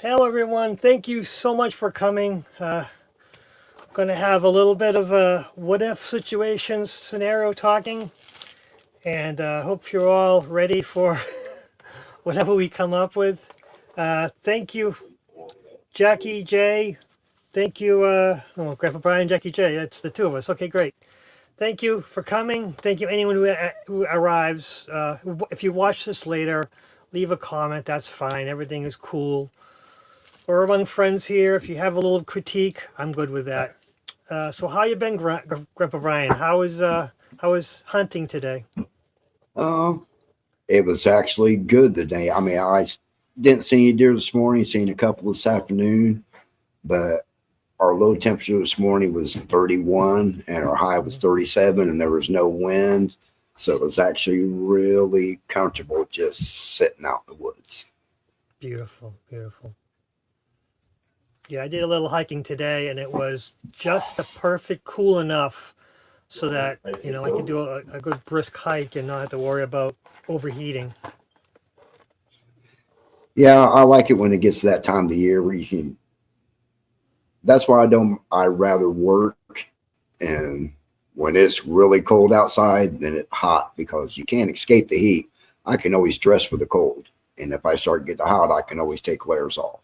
Hello, everyone. Thank you so much for coming. Going to have a little bit of a what if situations scenario talking, and hope you're all ready for whatever we come up with. Thank you, Jackie J. Thank you, Grandpa Brian, Jackie J. That's the two of us. Okay, great. Thank you for coming. Thank you, anyone who arrives. If you watch this later, leave a comment. That's fine. Everything is cool. We're among friends here. If you have a little critique, I'm good with that. So how you been, Grandpa Brian? How is hunting today? Um, it was actually good today. I mean, didn't see any deer this morning, seen a couple this afternoon, but our low temperature this morning was 31 and our high was 37 and there was no wind. So it was actually really comfortable just sitting out in the woods. Beautiful, beautiful. Yeah, I did a little hiking today, and it was just the perfect cool enough so that I could do a good brisk hike and not have to worry about overheating. Yeah, I like it when it gets to that time of the year where you can. That's why I rather work and when it's really cold outside than it's hot because you can't escape the heat. I can always dress for the cold. And if I start getting hot, I can always take layers off.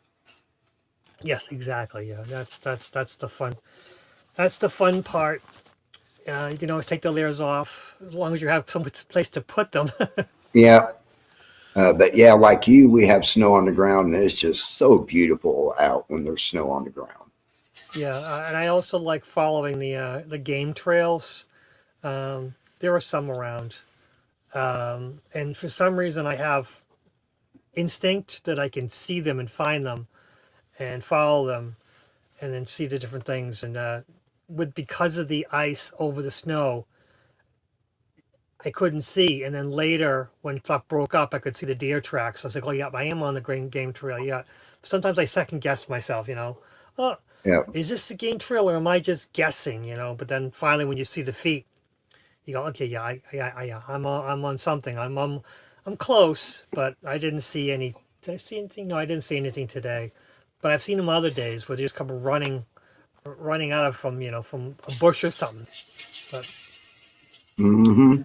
Yes, exactly. Yeah, that's the fun. That's the fun part. You can always take the layers off as long as you have some place to put them. Yeah. But yeah, like you, we have snow on the ground, and it's just so beautiful out when there's snow on the ground. Yeah, and I also like following the game trails. There are some around, and for some reason I have instinct that I can see them and find them and follow them, and then see the different things. And with because of the ice over the snow, I couldn't see. And then later, when stuff broke up, I could see the deer tracks. I was like, oh yeah, I am on the green game trail. Yeah. Sometimes I second guess myself. Oh, Yeah. is this the game trail or am I just guessing? But then finally, when you see the feet, you go, okay, yeah, I'm on something. I'm close, but I didn't see any. Did I see anything? No, I didn't see anything today. But I've seen them other days where they just come running out of from a bush or something. But Hmm.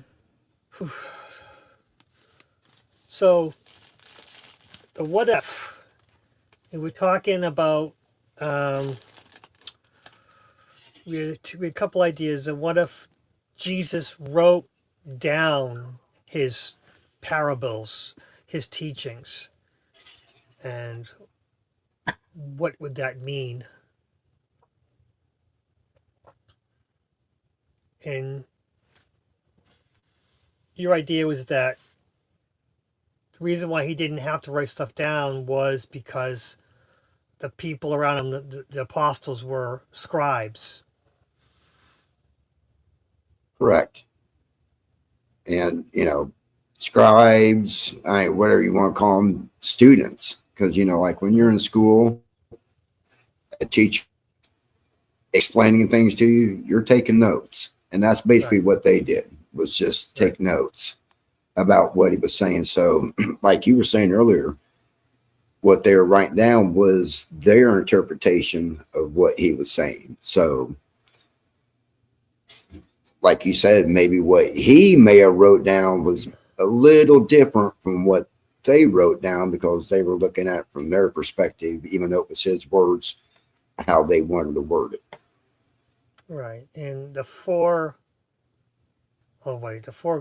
so the what if we're talking about, um, we had a couple ideas. And what if Jesus wrote down his parables, his teachings, and what would that mean? And your idea was that the reason why he didn't have to write stuff down was because the people around him, the apostles, were scribes. Correct. And, scribes, whatever you want to call them, students. Because, like when you're in school, a teacher explaining things to you, you're taking notes. And that's basically Right, what they did was just right, take notes about what he was saying. So, like you were saying earlier, what they were writing down was their interpretation of what he was saying. So, like you said, maybe what he may have wrote down was a little different from what they wrote down because they were looking at it from their perspective, even though it was his words, how they wanted to word it. right. And the four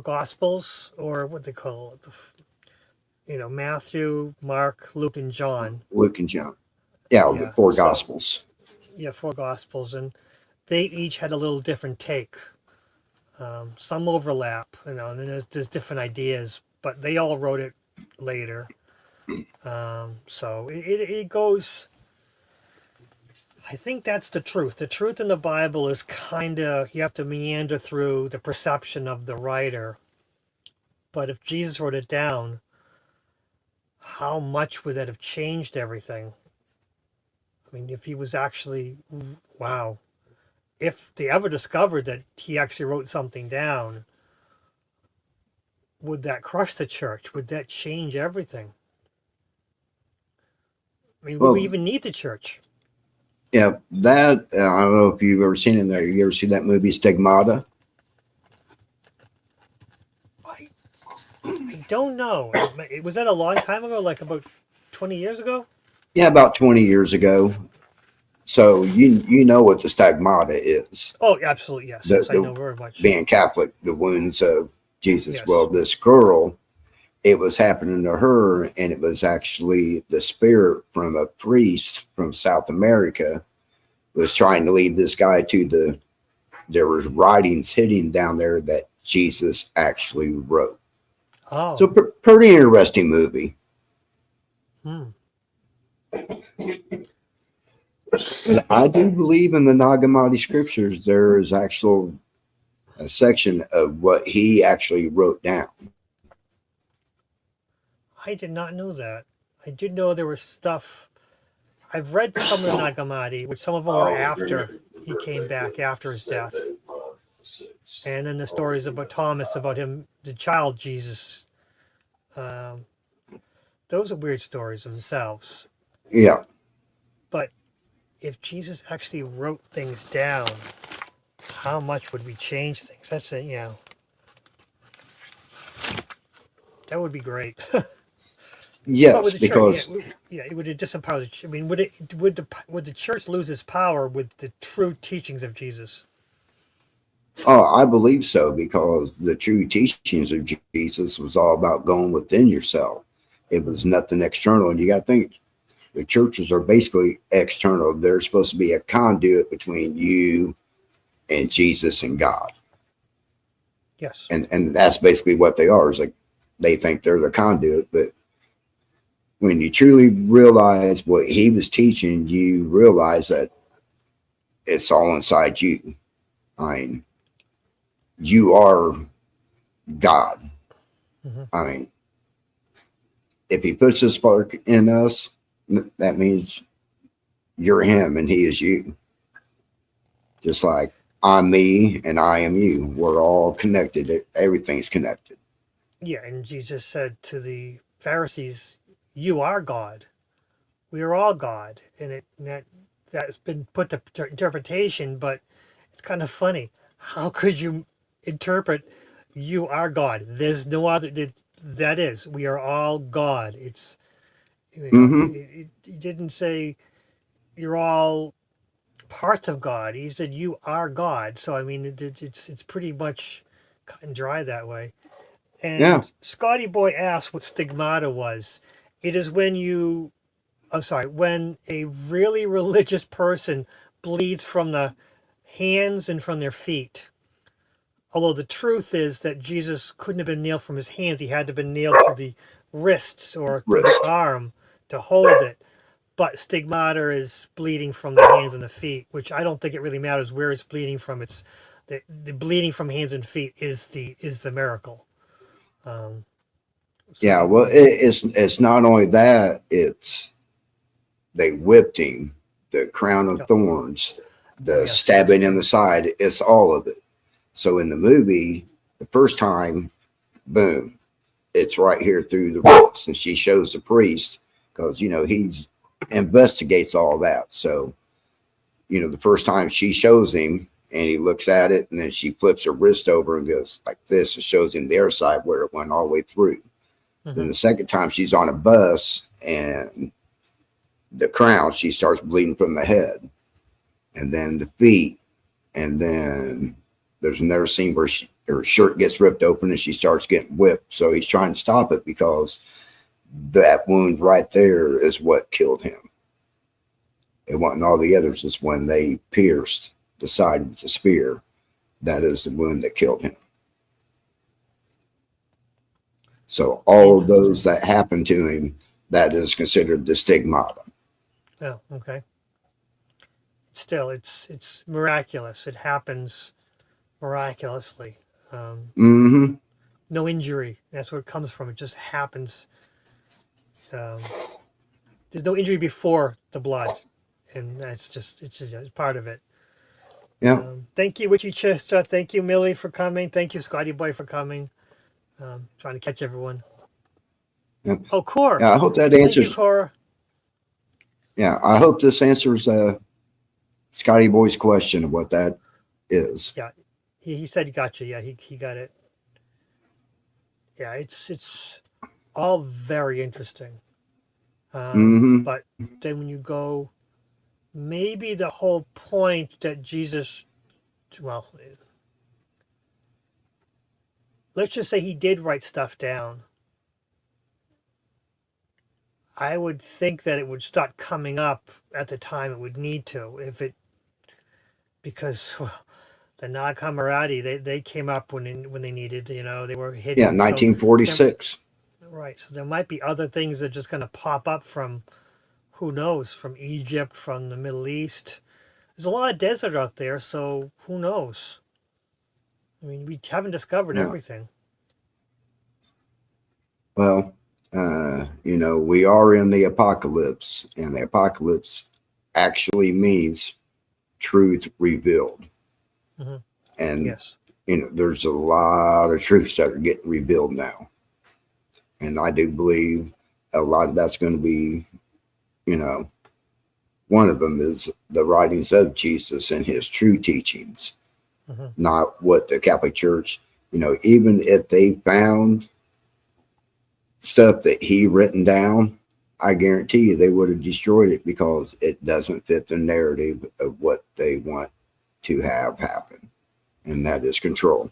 gospels, or what they call it, Matthew, Mark, Luke, and John. Luke and John. Yeah, the Yeah. four So gospels. yeah, four gospels, and they each had a little different take. Some overlap, and then there's different ideas, but they all wrote it later. So it goes. I think that's the truth. The truth in the Bible is kind of, you have to meander through the perception of the writer. But if Jesus wrote it down, how much would that have changed everything? I mean, if he was actually, wow, if they ever discovered that he actually wrote something down, would that crush the church? Would that change everything? I mean, would we Well, even need the church? yeah, that I don't know if you've ever seen it there. You ever see that movie Stigmata? I, I don't know. Was that a long time ago, like about 20 years ago? Yeah, about 20 years ago. So you know what the Stigmata is. Oh, absolutely, yes. The Yes, I the know very much. being Catholic, the wounds of Jesus. Yes. Well, this girl, it was happening to her, and it was actually the spirit from a priest from South America was trying to lead this guy to there was writings hidden down there that Jesus actually wrote. So Oh. pretty interesting movie. Hmm. And I do believe in the Nag Hammadi scriptures there is actual a section of what he actually wrote down. I did not know that. I did know there was stuff. I've read some of the Nagamadi, which some of them were after he came back after his death. And then the stories about Thomas, about him, the child Jesus. Um, those are weird stories themselves. Yeah. But if Jesus actually wrote things down, how much would we change things? That's it, that would be great. But with Yes, the church, yeah, because yeah, it would disempower. I mean, would the church lose its power with the true teachings of Jesus? oh, I believe so because the true teachings of Jesus was all about going within yourself. It was Mhm. nothing external, and you got to think the churches are basically external. They're supposed to be a conduit between you and Jesus and God, Yes. and that's basically what they are. Is like they think they're the conduit, but when you truly realize what he was teaching, you realize that it's all inside you. I mean, you are God. Hmm. I mean, if he puts his spark in us, that means you're him and he is you. Just like I'm me and I am you. We're all connected. Everything's connected. Yeah, and Jesus said to the Pharisees, "You are God. We are all God," and that's been put to interpretation. But it's kind of funny. How could you interpret "You are God"? There's no other. That is, we are all God. It's Mm-hmm. he didn't say you're all parts of God. He said you are God. So I mean, it's pretty much cut and dry that way. Yeah. And Scotty Boy asked what stigmata was. It is when I'm sorry, when a really religious person bleeds from the hands and from their feet. Although the truth is that Jesus couldn't have been nailed from his hands, he had to have been nailed to the wrists or to the Wrist. arm to hold it. But stigmata is bleeding from the hands and the feet, which I don't think it really matters where it's bleeding from. It's the bleeding from hands and feet is the miracle. Um, Yeah. so Well, it's not only that. It's they whipped him, the crown of yeah. thorns, Oh the yes, that is stabbing in true. the side. It's all of it. So in the movie, the first time, boom, it's right here through the rocks, and she shows the priest because he's investigates all that. So the first time she shows him, and he looks at it, and then she flips her wrist over and goes like this. It shows him their side where it went all the way through. Then Hmm. the second time she's on a bus, and the crown, she starts bleeding from the head, and then the feet, and then there's another scene where her shirt gets ripped open and she starts getting whipped. So he's trying to stop it because that wound right there is what killed him. It wasn't all the others. It's when they pierced the side with the spear. That is the wound that killed him. So all of those Interesting. that happened to him, that is considered the stigmata. Oh, okay. Still, it's miraculous. It happens miraculously. Um, Mm-hmm. no injury. That's where it comes from. It just happens. Um, there's no injury before the blood, and it's just it's part of it. Yeah. Thank you, Witchy Chester. Thank you, Millie, for coming. Thank you, Scotty Boy, for coming. Trying to catch everyone. Yeah. Oh, Cora. Yeah. I hope that Thank you, answers. Cora. Yeah, I hope this answers Scotty Boy's question of what that is. Yeah, he said he got you. Yeah, he got it. Yeah, it's all very interesting. Hmm. But then when you go, maybe the whole point that Jesus, well, let's just say he did write stuff down. I would think that it would start coming up at the time it would need to, if it, because well, the Nag Hammadi, they came up when they needed, they were Yeah, hidden. So there, 1946. right, so there might be other things that are just going to pop up from, who knows, from Egypt, from the Middle East. There's a lot of desert out there, so who knows? I mean, we haven't discovered Yeah. everything. Well, we are in the apocalypse, and the apocalypse actually means truth revealed. Hmm. And, Yes. there's a lot of truths that are getting revealed now. And I do believe a lot of that's going to be, one of them is the writings of Jesus and his true teachings, Hmm. not what the Catholic Church, even if they found stuff that he written down, I guarantee you they would have destroyed it because it doesn't fit the narrative of what they want to have happen. And that is control.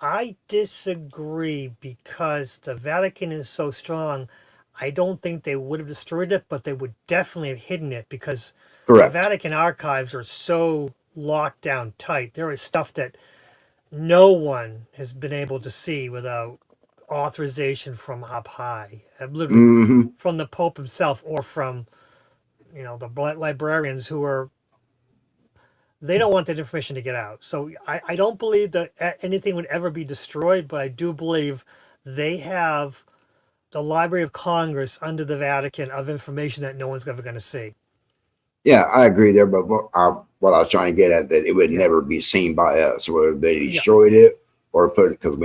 I disagree because the Vatican is so strong. I don't think they would have destroyed it, but they would definitely have hidden it because the Correct. Vatican archives are so locked down tight. There is stuff that no one has been able to see without authorization from up high, literally Hmm. from the Pope himself or from the librarians who are, they don't want that information to get out. So I don't believe that anything would ever be destroyed, but I do believe they have the Library of Congress under the Vatican of information that no one's ever going to see. Yeah, I agree there. But what I was trying to get at, that it would Yeah, never be seen by us, whether they yeah, destroyed it or put it, because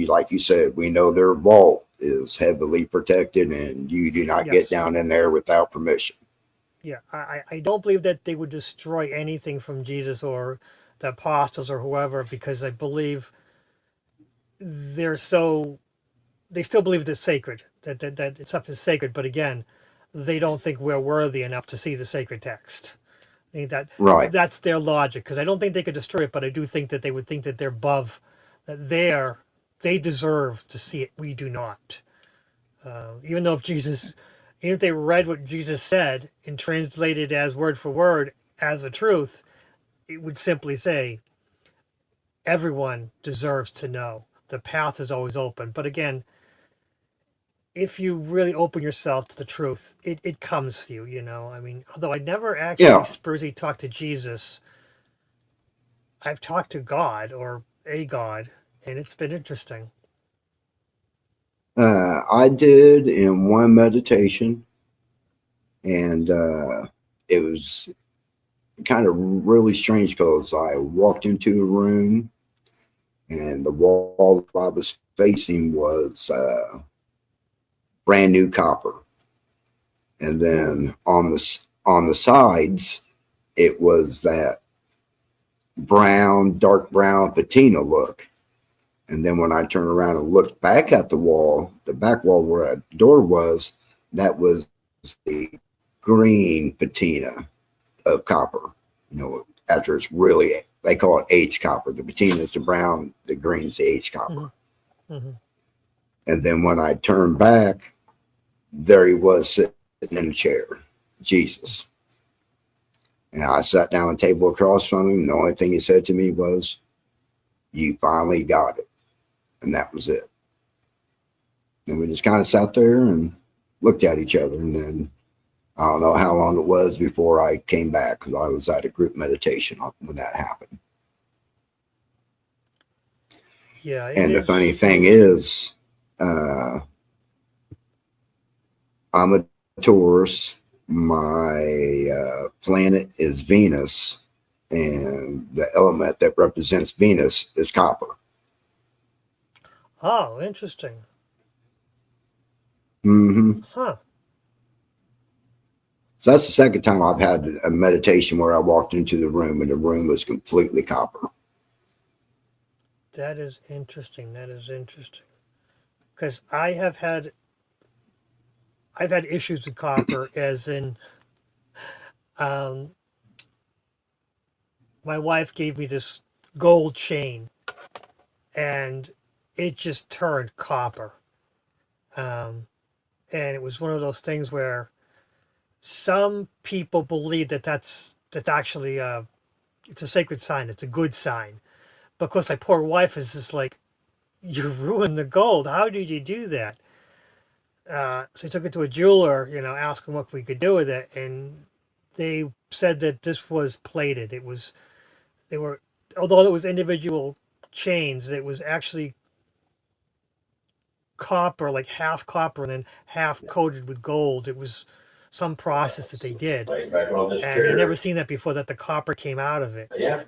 like you said, we know their vault is heavily protected and you do not get yes, down in there without permission. yeah. I don't believe that they would destroy anything from Jesus or the apostles or whoever because I believe they're so, they still believe it's sacred, that stuff is sacred. But again, they don't think we're worthy enough to see the sacred text. I think Right. that's their logic because I don't think they could destroy it, but I do think that they would think that they're above, that they deserve to see it. We do not. Even though even if they read what Jesus said and translated as word for word as a truth, it would simply say everyone deserves to know. The path is always open. But again, if you really open yourself to the truth, it comes to you. I mean, although I never actually Yeah. spiritually talked to Jesus, I've talked to God or a God, and it's been interesting. I did in one meditation, and it was kind of really strange because I walked into a room, and the wall I was facing was brand new copper, and Ooh. then on the sides it was that dark brown patina look. And then when I turned around and looked back at the wall, the back wall where the door was, that was the green patina of copper. After it's really, they call it H copper. The patina is the brown, the green's the H copper. Hmm. Hmm. And then when I turned back, there he was sitting in a chair, Jesus. And I sat down at a table across from him. And the only thing he said to me was, "You finally got it." And that was it. And we just kind of sat there and looked at each other. And then I don't know how long it was before I came back because I was at a group meditation when that happened. Yeah, it And the funny is. thing is, uh, I'm a Taurus. My planet is Venus, and the element that represents Venus is copper. Oh, interesting. Hmm. Huh. So that's the second time I've had a meditation where I walked into the room and the room was completely copper. That is interesting. That is interesting. Because I've had issues with copper, as in, um, my wife gave me this gold chain, and it just turned copper. Um, and it was one of those things where some people believe that that's actually it's a sacred sign. It's a good sign. But of course, my poor wife is just like, you ruined the gold. How did you do that? So he took it to a jeweler, asked him what we could do with it, and they said that this was plated. They were, although it was individual chains, it was actually copper, like half copper and then half coated with gold. It was some process that they did, and I've never seen that before. That the copper came out of it. Yeah.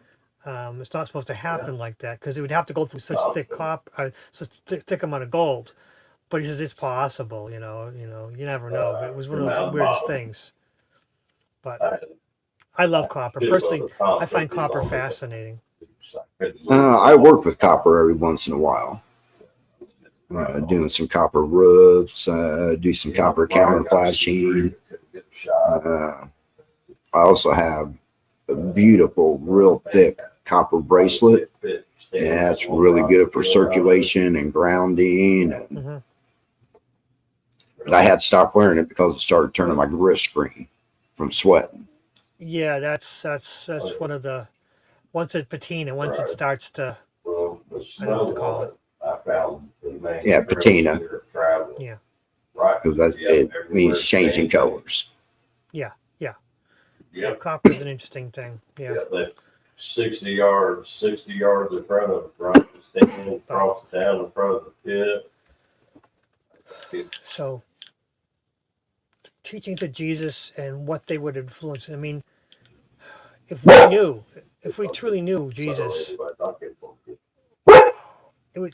It's not supposed to happen like that, because it would have to go through such thick such thick amount of gold. But he says it's possible, you never know. But it was one of those weirdest things. But I love copper. Personally, I find copper fascinating. I work with copper every once in a while. Doing some copper roofs, do some copper counter flashing. I also have a beautiful, real thick copper bracelet. And that's really good for circulation and grounding. Mm-hmm. But I had to stop wearing it because it started turning my wrist green from sweating. Yeah, that's one of the, once it patina, once it starts to, I don't know what to call it. Yeah, patina. Yeah. Because it means changing colors. Yeah. Yeah. Copper is an interesting thing. Yeah. That 60 yards in front of it, right? Sticking across down in front of the pit. So, teachings of Jesus and what they would influence. I mean, if we truly knew Jesus,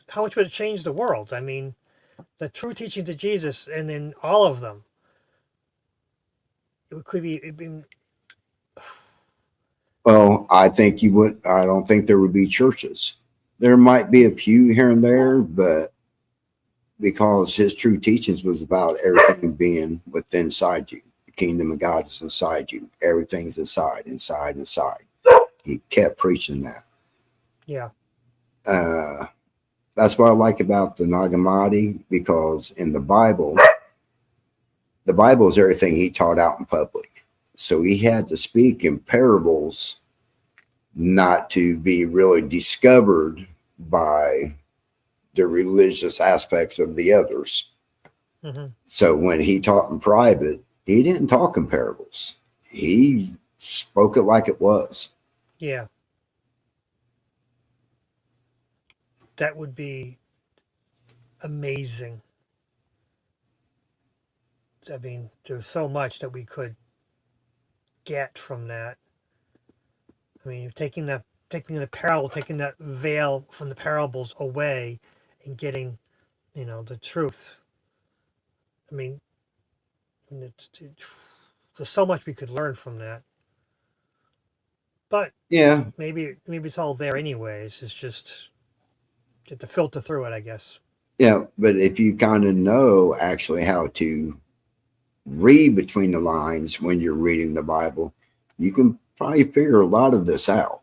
how much would it change the world? I mean, the true teachings of Jesus, and in all of them, it'd be. Well, I don't think there would be churches. There might be a few here and there, but because his true teachings was about everything being within inside you. The kingdom of God is inside you. Everything's inside. He kept preaching that. Yeah. That's what I like about the Nag Hammadi, because in the Bible is everything he taught out in public. So he had to speak in parables, not to be really discovered by the religious aspects of the others. Mm-hmm. So when he taught in private, he didn't talk in parables. He spoke it like it was. Yeah. That would be amazing. I mean, there's so much that we could get from that. I mean, taking that veil from the parables away and getting, the truth. I mean, there's so much we could learn from that. But yeah, maybe it's all there anyways. It's just get to filter through it, I guess. Yeah, but if you kind of know actually how to read between the lines when you're reading the Bible, you can probably figure a lot of this out.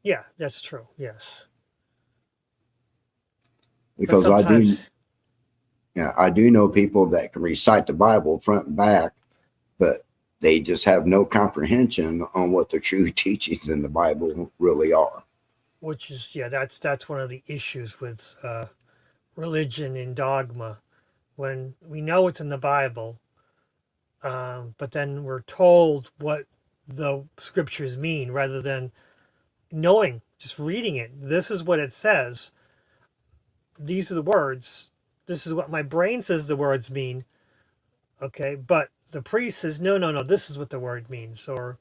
Yeah, that's true. Yes. Because I do know people that can recite the Bible front and back, but they just have no comprehension on what the true teachings in the Bible really are. Which is, that's one of the issues with religion and dogma. When we know it's in the Bible, but then we're told what the scriptures mean rather than knowing, just reading it. This is what it says. These are the words. This is what my brain says the words mean. Okay, but the priest says, no, this is what the word means. Or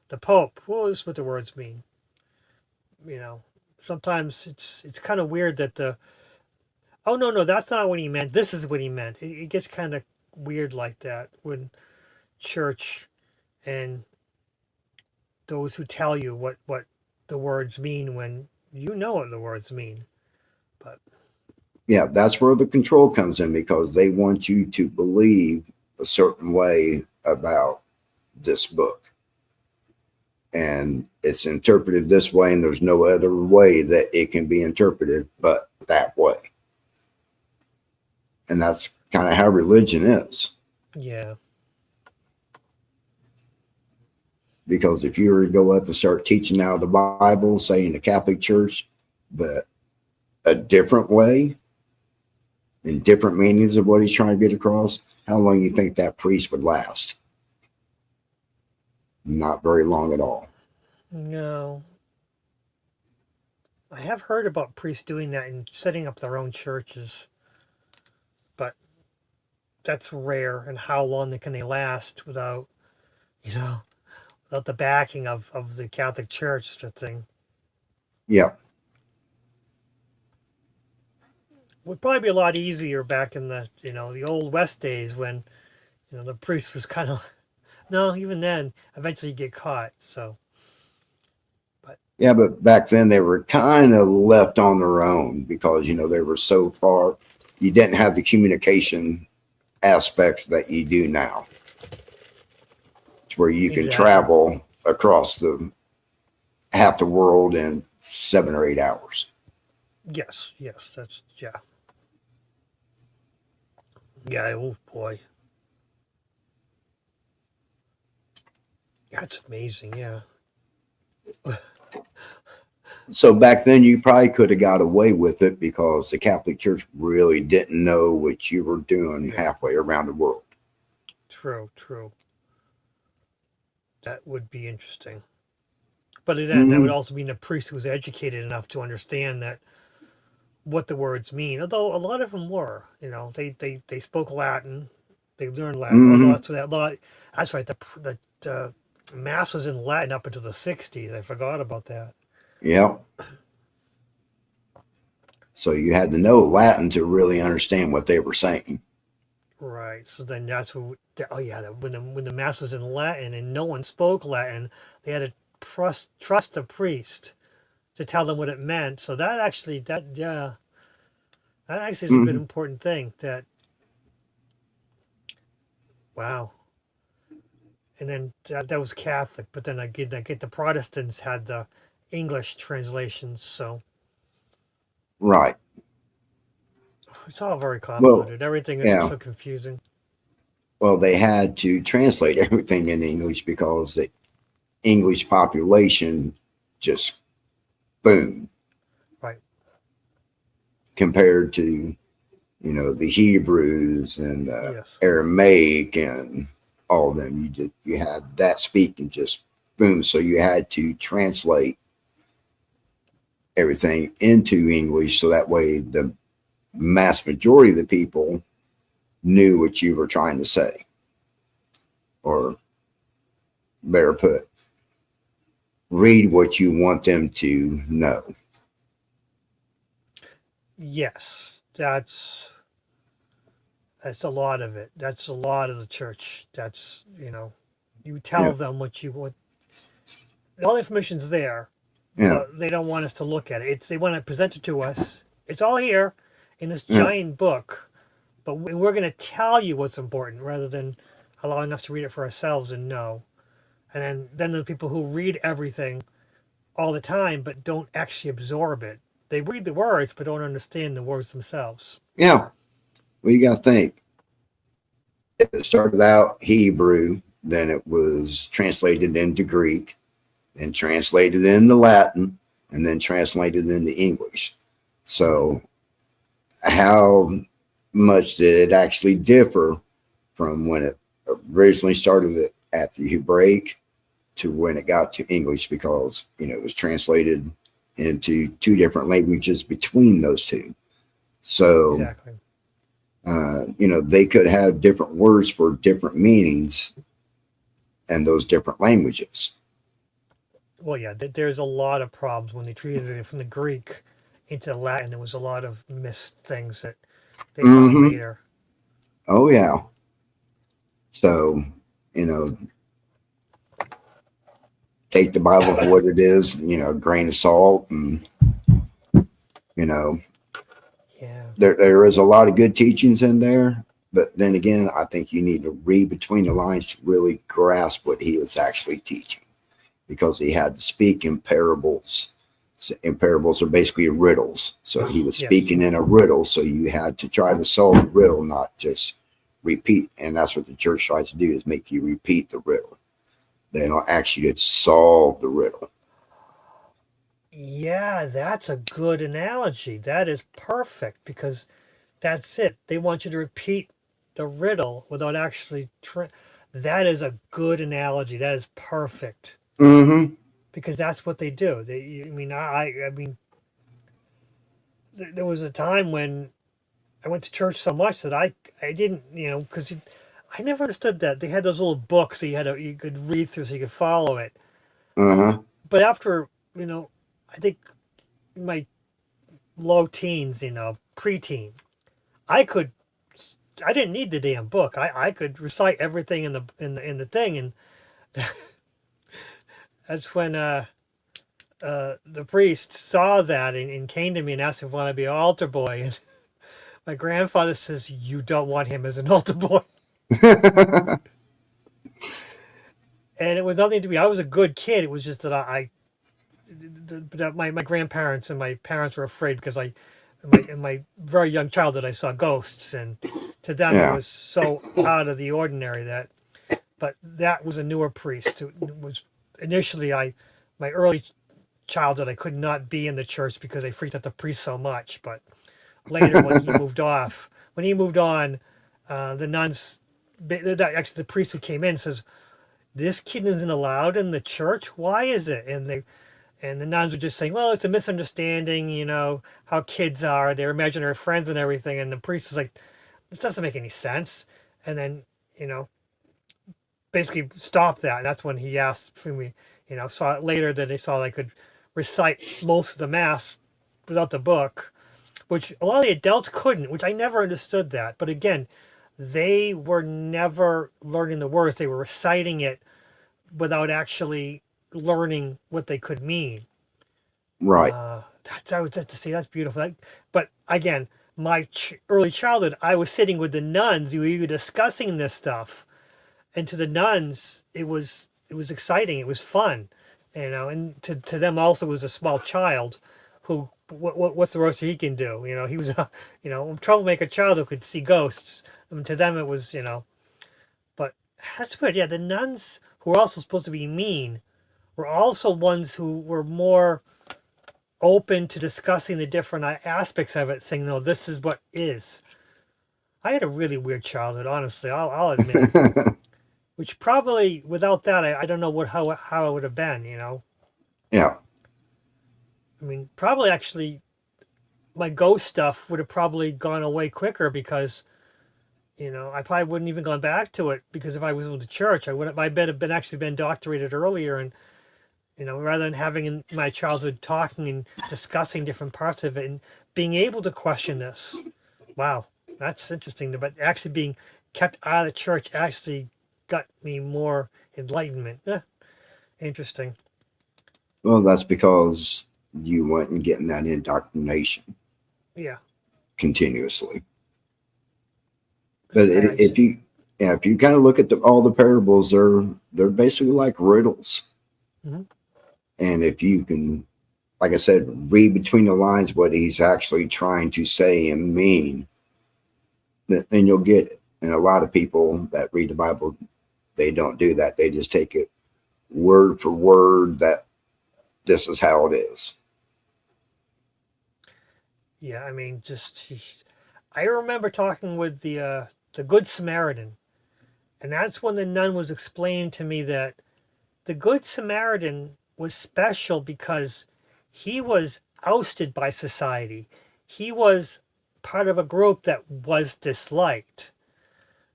the Pope, well, this is what the words mean. Sometimes it's kind of weird that oh, no, that's not what he meant. This is what he meant. It gets kind of weird like that when church and those who tell you what the words mean when you know what the words mean. But Yeah, that's where the control comes in because they want you to believe a certain way about this book. And it's interpreted this way, and there's no other way that it can be interpreted but that way. And that's kind of how religion is. yeah, Because if you were to go up and start teaching out of the Bible, say in the Catholic Church, but a different way and different meanings of what he's trying to get across, how long do you think that priest would last? Not very long at all. no. I have heard about priests doing that and setting up their own churches, but that's rare. And how long can they last without, you know, without the backing of the Catholic Church sort of thing? Yeah. Would probably be a lot easier back in the, the old West days when, the priest was kind of, no, even then, eventually you get caught. So, but Yeah, but back then they were kind of left on their own because, they were so far. You didn't have the communication aspects that you do now. It's where you can Exactly. travel across half the world in 7 or 8 hours. yes, that's, yeah. Yeah, oh boy. That's amazing, yeah. So back then you probably could have got away with it because the Catholic Church really didn't know what you were doing halfway around the world. True. That would be interesting. But then that would also mean a priest who was educated enough to understand that what the words mean. Although a lot of them were, they spoke Latin, they learned Latin. Although that's right. The mass was in Latin up until the '60s. I forgot about that. Yeah. So you had to know Latin to really understand what they were saying. Right. So then that's what. Oh yeah. When the mass was in Latin and no one spoke Latin, they had to trust the priest to tell them what it meant. So that actually is a good important thing. Wow. And then that was Catholic, but then I get the Protestants had the English translations, so Right. it's all very convoluted. Well, Everything is just yeah. so confusing. Well, they had to translate everything in English because the English population just boom. Right. Compared to, the Hebrews and Yes. Aramaic and all of them. You had that speaking just boom. So you had to translate everything into English so that way the mass majority of the people knew what you were trying to say. Or better put, read what you want them to know. Yes, that's a lot of it. That's a lot of the church. That's you tell them what you want. All the information's there, but they don't want us to look at it. They want to present it to us. It's all here in this giant book, but we're going to tell you what's important rather than allowing us to read it for ourselves and know. And then the people who read everything all the time but don't actually absorb it. They read the words but don't understand the words themselves. Yeah. Well, you got to think. It started out Hebrew, then it was translated into Greek, and translated into Latin, and then translated into English. So how much did it actually differ from when it originally started at the Hebraic to when it got to English? Because, it was translated into 2 different languages between those 2. So, Exactly. They could have different words for different meanings in those different languages. Well, yeah, there's a lot of problems when they treated it from the Greek into Latin. There was a lot of missed things that they found later. Oh, yeah. So, you know, take the Bible for what it is, a grain of salt. And, you know, Yeah. there is a lot of good teachings in there. But then again, I think you need to read between the lines to really grasp what he was actually teaching, because he had to speak in parables. And parables are basically riddles. So he was Yes. speaking in a riddle. So you had to try to solve the riddle, not just repeat. And that's what the church tries to do, is make you repeat the riddle. They don't actually solve the riddle. Yeah, that's a good analogy. That is perfect, because that's it. They want you to repeat the riddle without actually that is a good analogy. That is perfect, Mm-hmm. because that's what they do. I mean, I mean, there was a time when I went to church so much that I didn't, because I never understood that they had those little books that you could read through so you could follow it. Uh-huh. But after, I think my low teens, preteen, I could, I didn't need the damn book. I could recite everything in the thing, and that's when the priest saw that and came to me and asked if I wanted to be an altar boy. And my grandfather says, "You don't want him as an altar boy." And it was nothing to me. I was a good kid. It was just that that my grandparents and my parents were afraid, because in my very young childhood I saw ghosts, and to them it Yeah. was so out of the ordinary that. But that was a newer priest. It was initially my early childhood, I could not be in the church because I freaked out the priest so much. But later, when he moved on, the nuns, actually the priest who came in says, "This kid isn't allowed in the church. Why is it?" And the nuns were just saying, "Well, it's a misunderstanding. How kids are. They're imaginary friends and everything." And the priest is like, "This doesn't make any sense." And then, basically stopped that. And that's when he asked for me, saw it later that they saw I could recite most of the mass without the book, which a lot of the adults couldn't, which I never understood that. But again, they were never learning the words. They were reciting it without actually learning what they could mean. Right. I was just to see, that's beautiful. But again, my early childhood, I was sitting with the nuns who were discussing this stuff, and to the nuns, it was exciting. It was fun, and to them also was a small child, who what's the worst he can do? He was a a troublemaker child who could see ghosts. I mean, to them it was, but that's weird. Yeah, the nuns, who were also supposed to be mean, were also ones who were more open to discussing the different aspects of it, saying, "No, this is what is." I had a really weird childhood, honestly. I'll admit. Which probably, without that, I don't know how it would have been. Yeah. I mean, probably actually, my ghost stuff would have probably gone away quicker, because I probably wouldn't even gone back to it, because if I was in the church, I bet have been doctorated earlier, and rather than having in my childhood talking and discussing different parts of it and being able to question this. Wow, that's interesting. But actually being kept out of the church actually got me more enlightenment. Interesting. Well, that's because you weren't getting that indoctrination Yeah. continuously. But I if see. you kind of look at all the parables, they're basically like riddles. Mhm. And if you can, like I said, read between the lines what he's actually trying to say and mean, then you'll get it. And a lot of people that read the Bible, they don't do that. They just take it word for word, that this is how it is. Yeah, I mean, I remember talking with the Good Samaritan, and that's when the nun was explaining to me that the Good Samaritan was special because he was ousted by society. He was part of a group that was disliked.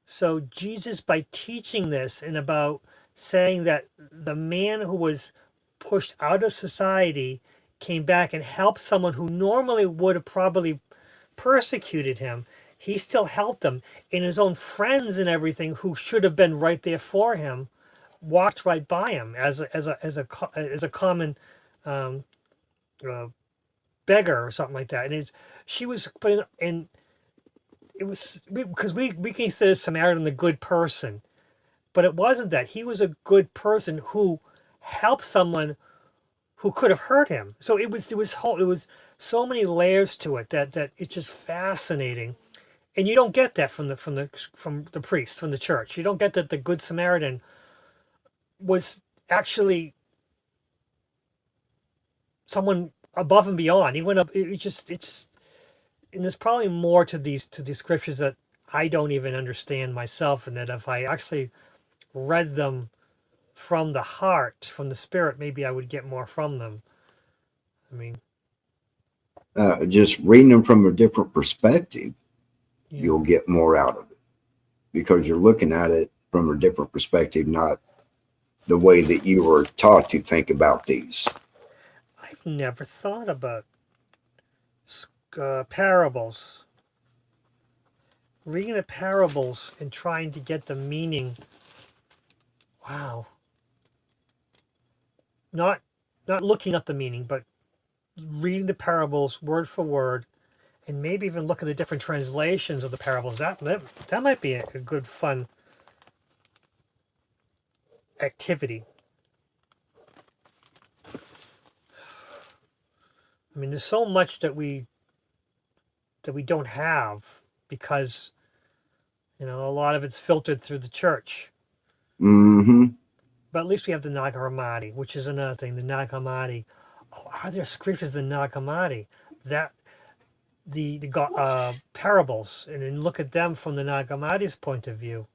So Jesus, by teaching this and about saying that the man who was pushed out of society came back and helped someone who normally would have probably persecuted him, he still helped them, and his own friends and everything who should have been right there for him walked right by him as a common um, uh, beggar or something like that. And she was and it was because we consider Samaritan the good person, but it wasn't that. He was a good person who helped someone who could have hurt him. So it was so many layers to it that it's just fascinating. And you don't get that from the priest, from the church. You don't get that the Good Samaritan was actually someone above and beyond. He went up. And there's probably more to these scriptures that I don't even understand myself, and that if I actually read them from the heart, from the spirit, maybe I would get more from them. I mean, just reading them from a different perspective, yeah. You'll get more out of it because you're looking at it from a different perspective, not the way that you were taught to think about these. I've never thought about parables. Reading the parables and trying to get the meaning. Wow. Not looking up the meaning, but reading the parables word for word, and maybe even look at the different translations of the parables. That might be a good fun activity. I mean, there's so much that we don't have because a lot of it's filtered through the church. Mm-hmm. But at least we have the Nag Hammadi, which is another thing. The Nag Hammadi. Oh, are there scriptures in Nag Hammadi that the parables, and then look at them from the Nag Hammadi's point of view?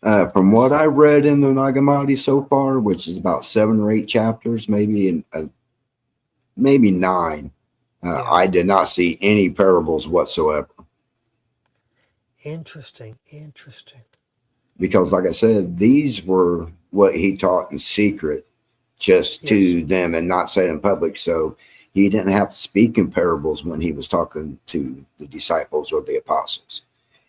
From what I read in the Nag Hammadi so far, which is about 7 or 8 chapters, maybe 9, Yeah. I did not see any parables whatsoever. Interesting. Because, like I said, these were what he taught in secret, just to them and not say in public. So he didn't have to speak in parables when he was talking to the disciples or the apostles.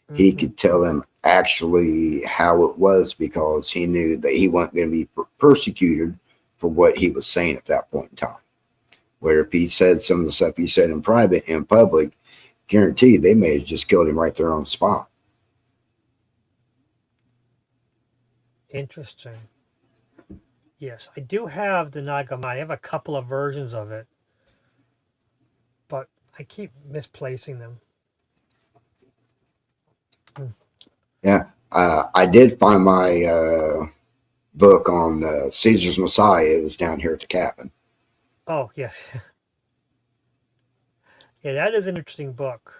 Mm-hmm. He could tell them actually how it was because he knew that he wasn't going to be persecuted for what he was saying at that point in time. Where if he said some of the stuff he said in private, in public, guarantee they may have just killed him right there on the spot. Interesting. Yes, I do have the Nag Hammadi. I have a couple of versions of it, but I keep misplacing them. Yeah, I did find my book on Caesar's Messiah. It was down here at the cabin. Oh, yes. Yeah, that is an interesting book.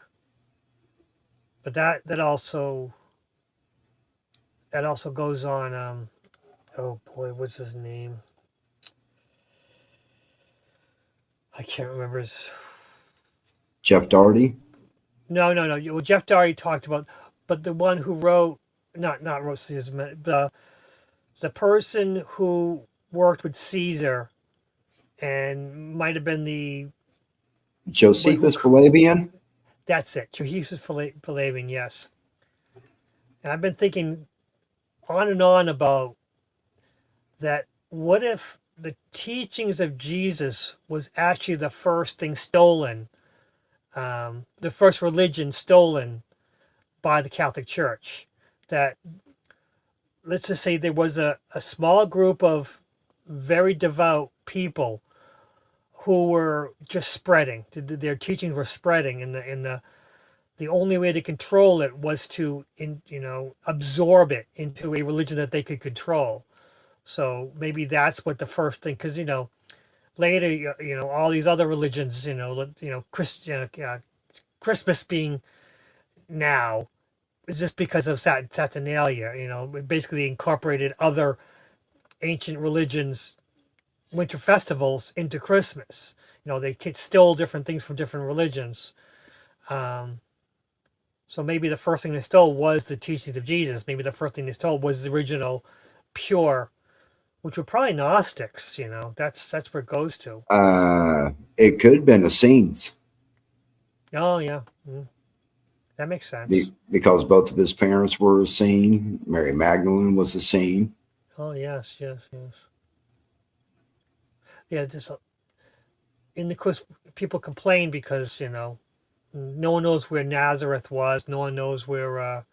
But that also goes on, oh boy, what's his name? I can't remember his... Jeff Doherty? No. Well, Jeff Doherty talked about, but the one who wrote, not wrote Caesar, the person who worked with Caesar and might have been the... Josephus Flavian? That's it. Josephus Flavian, yes. And I've been thinking on and on about that. What if the teachings of Jesus was actually the first thing stolen, the first religion stolen by the Catholic Church? That, let's just say there was a small group of very devout people who were just spreading. Their teachings were spreading, and the only way to control it was to absorb it into a religion that they could control. So maybe that's what the first thing, because later all these other religions, Christmas being now is just because of Saturnalia. It basically incorporated other ancient religions' winter festivals into Christmas. They stole different things from different religions. So maybe the first thing they stole was the teachings of Jesus. Maybe the first thing they stole was the original pure, which were probably Gnostics. That's where it goes to. It could have been the scenes. Oh yeah. That makes sense. Because both of his parents were seen. Mary Magdalene was seen. Oh, yes. Yeah, this, and of course, people complain because, no one knows where Nazareth was. No one knows where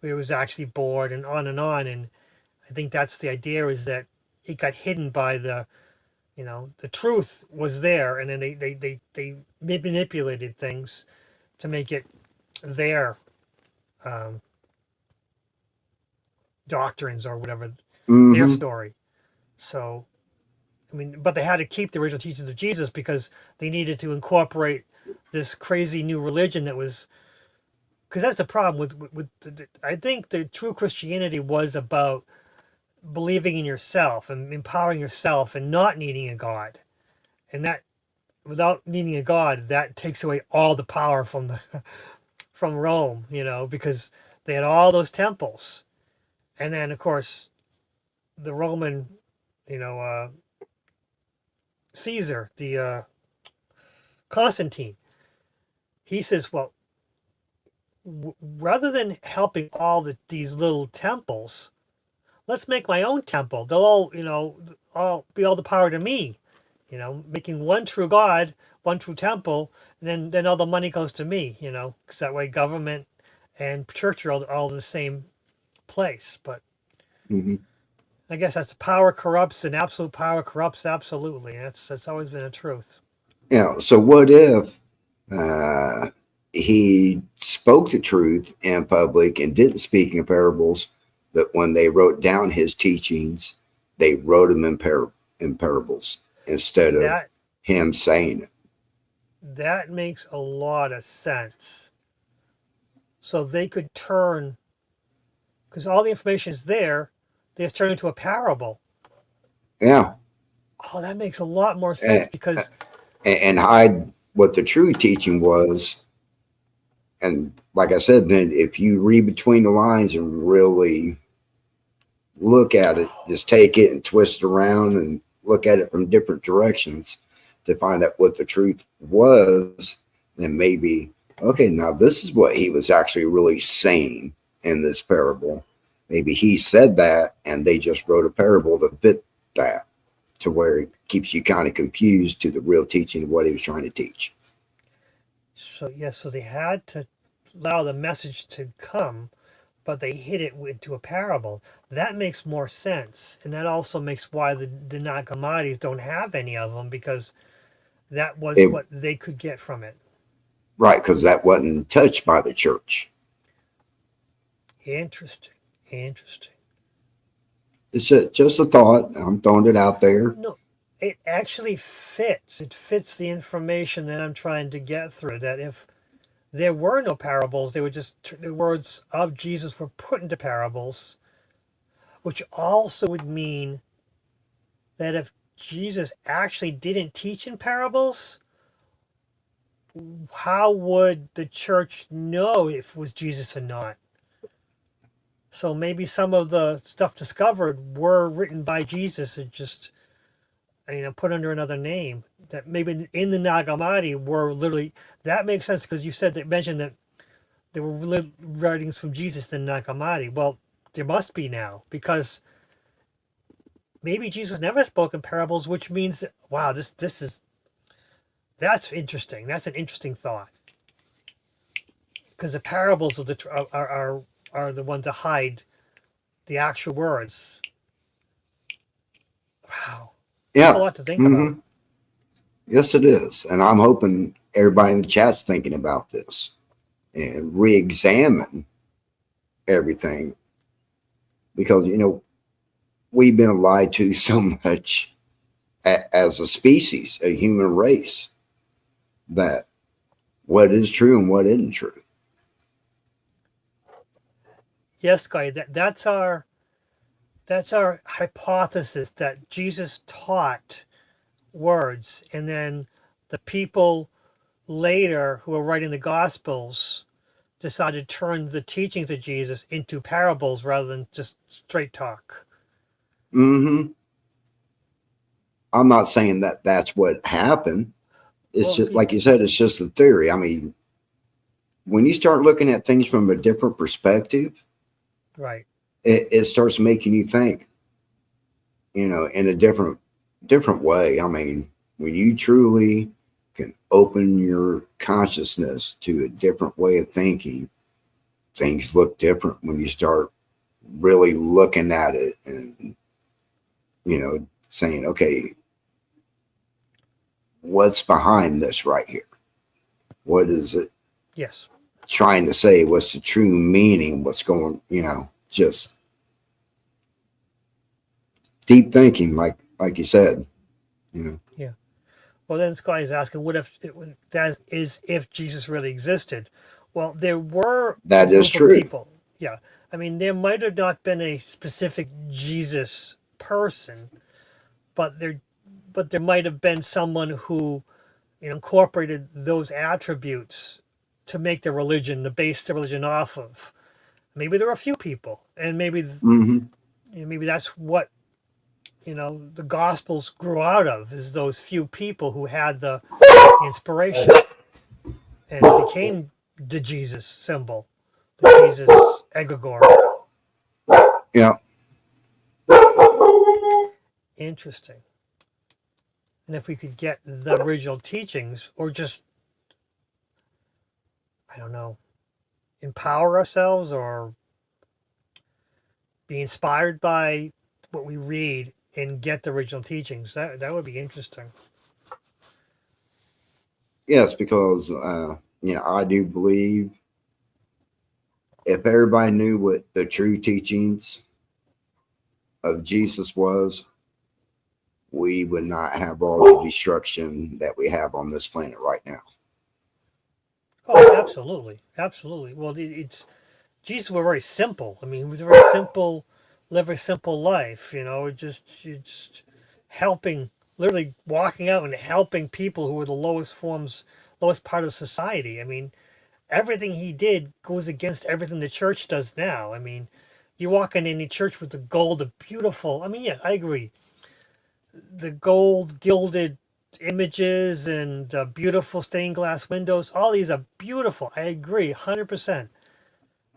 he was actually born, and on and on. And I think that's the idea, is that it got hidden by the truth was there, and then they manipulated things to make it their um, doctrines or whatever, their story. So, I mean, but they had to keep the original teachings of Jesus because they needed to incorporate this crazy new religion that was, because that's the problem with I think the true Christianity was about believing in yourself and empowering yourself and not needing a God. And that, without needing a God, that takes away all the power from the from Rome, because they had all those temples. And then of course the Roman, Caesar, the Constantine, he says, well, rather than helping these little temples, let's make my own temple. They'll all be all the power to me, making one true God, one true temple, and then all the money goes to me, because that way government and church are all in the same place. But I guess that's power corrupts, and absolute power corrupts absolutely. That's always been a truth. So what if he spoke the truth in public and didn't speak in parables, but when they wrote down his teachings, they wrote them in parables instead of him saying it? That makes a lot of sense. So they could turn, because all the information is there, they just turn it into a parable. Yeah. Oh, that makes a lot more sense, because and hide what the true teaching was. And like I said, then if you read between the lines and really look at it, just take it and twist it around and look at it from different directions to find out what the truth was, then maybe, okay, now this is what he was actually really saying in this parable. Maybe he said that and they just wrote a parable to fit that, to where it keeps you kind of confused to the real teaching of what he was trying to teach. So so they had to allow the message to come, but they hid it into a parable. That makes more sense, and that also makes why the Nag Hammadis don't have any of them, because that was what they could get from it. Right, because that wasn't touched by the church. Interesting. It's just a thought. I'm throwing it out there. No, it actually fits. It fits the information that I'm trying to get through. That if there were no parables, they were just the words of Jesus were put into parables, which also would mean that if Jesus actually didn't teach in parables, how would the church know if it was Jesus or not? So maybe some of the stuff discovered were written by Jesus and just, put under another name. That maybe in the Nag Hammadi were literally, that makes sense, because you mentioned that there were writings from Jesus in the Nag Hammadi. Well, there must be now, because maybe Jesus never spoke in parables, which means that, wow, that's interesting. That's an interesting thought, because the parables of are the ones that hide the actual words. Wow. Yeah. That's a lot to think about. Yes, it is. And I'm hoping everybody in the chat's thinking about this and re-examine everything, because, we've been lied to so much as a species, a human race, that what is true and what isn't true. Yes, Guy, that's our hypothesis, that Jesus taught words, and then the people later who are writing the Gospels decided to turn the teachings of Jesus into parables rather than just straight talk. I'm not saying that that's what happened. It's just like you said, it's just a theory. I mean, when you start looking at things from a different perspective, Right. it starts making you think, in a different way. I mean, when you truly can open your consciousness to a different way of thinking, things look different when you start really looking at it and, saying, okay, what's behind this right here? What is it Yes. trying to say? What's the true meaning? What's going, just deep thinking, like you said, Yeah. Well, then Scott is asking, what if that is if Jesus really existed? Well, there were a That is group of true. people. Yeah. I mean, there might have not been a specific Jesus person, but there might have been someone who incorporated those attributes to make their religion, to base their religion off of. Maybe there were a few people, and Hmm. maybe that's what the Gospels grew out of, is those few people who had the inspiration, and it became the Jesus symbol, the Jesus egregore. Yeah. Interesting. And if we could get the original teachings, or just, I don't know, empower ourselves or be inspired by what we read and get the original teachings, that would be interesting. Yes, because, I do believe if everybody knew what the true teachings of Jesus was, we would not have all the destruction that we have on this planet right now. Oh, absolutely, absolutely. Well, it's Jesus were very simple. I mean, he was a very simple, live a simple life. Just helping, literally walking out and helping people who were the lowest part of society. I mean, everything he did goes against everything the church does now. I mean, you walk in any church with the gold, the beautiful. I mean, yeah, I agree. The gold gilded images and beautiful stained glass windows. All these are beautiful. I agree, 100%.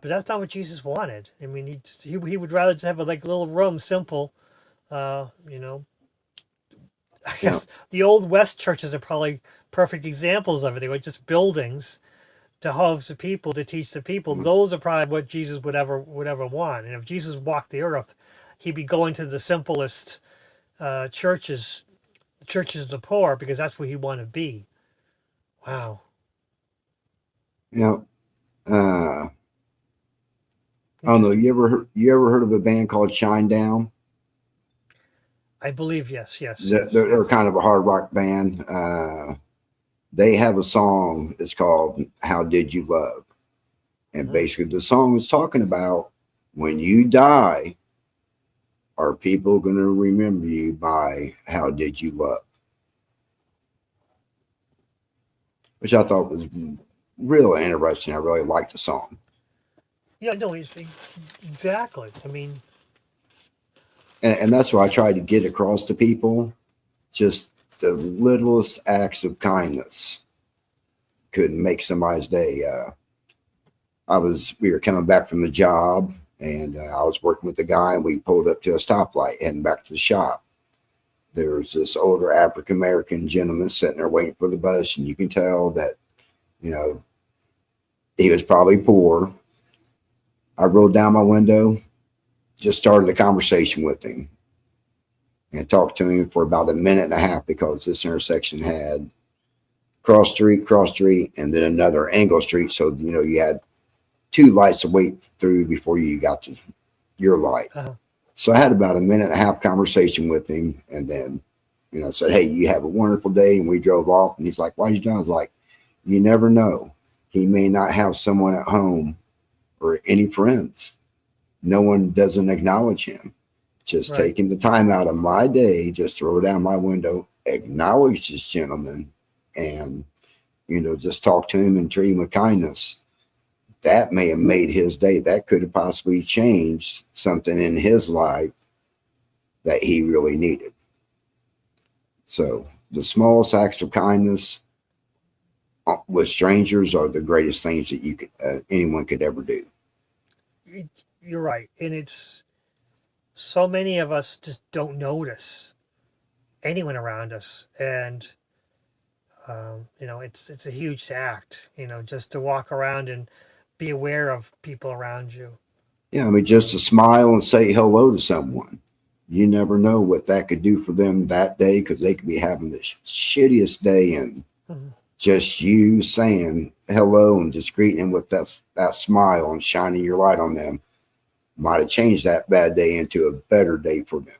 But that's not what Jesus wanted. I mean, he would rather just have a little room, simple. Uh, you know, I Yeah. guess the old West churches are probably perfect examples of it. They were just buildings to house the people, to teach the people. Mm. Those are probably what Jesus would ever want. And if Jesus walked the earth, he'd be going to the simplest churches, churches of the poor, because that's where he want to be. Wow. Yeah. I don't know. Interesting. You ever heard of a band called Shine Down? I believe yes, yes, They're, yes. they're kind of a hard rock band. They have a song. It's called "How Did You Love," and Mhm. basically the song is talking about when you die, are people going to remember you by how did you love? Which I thought was real interesting. I really liked the song. Yeah, no, exactly. I mean, And that's what I tried to get across to people. Just the littlest acts of kindness could make somebody's day. We were coming back from the job, and I was working with the guy, and we pulled up to a stoplight heading back to the shop. There was this older African American gentleman sitting there waiting for the bus, and you can tell that, he was probably poor. I rolled down my window, just started a conversation with him, and talked to him for about a minute and a half, because this intersection had cross street, and then another angle street. So, you had two lights to wait through before you got to your light. uh, So I had about a minute and a half conversation with him, and then, said, "Hey, you have a wonderful day." And we drove off, and he's like, "Why are you doing?" I was like, "You never know. He may not have someone at home or any friends. No one doesn't acknowledge him. Just right. taking the time out of my day just to roll down my window, acknowledge this gentleman, and, just talk to him and treat him with kindness. That may have made his day. That could have possibly changed something in his life that he really needed." So the smallest acts of kindness with strangers are the greatest things that you could anyone could ever do. You're right, and it's so many of us just don't notice anyone around us, and it's a huge act, just to walk around and be aware of people around you. Yeah, I mean, just to smile and say hello to someone. You never know what that could do for them that day because they could be having the shittiest day, and Mhm. just you saying hello and just greeting them with that smile and shining your light on them might have changed that bad day into a better day for them.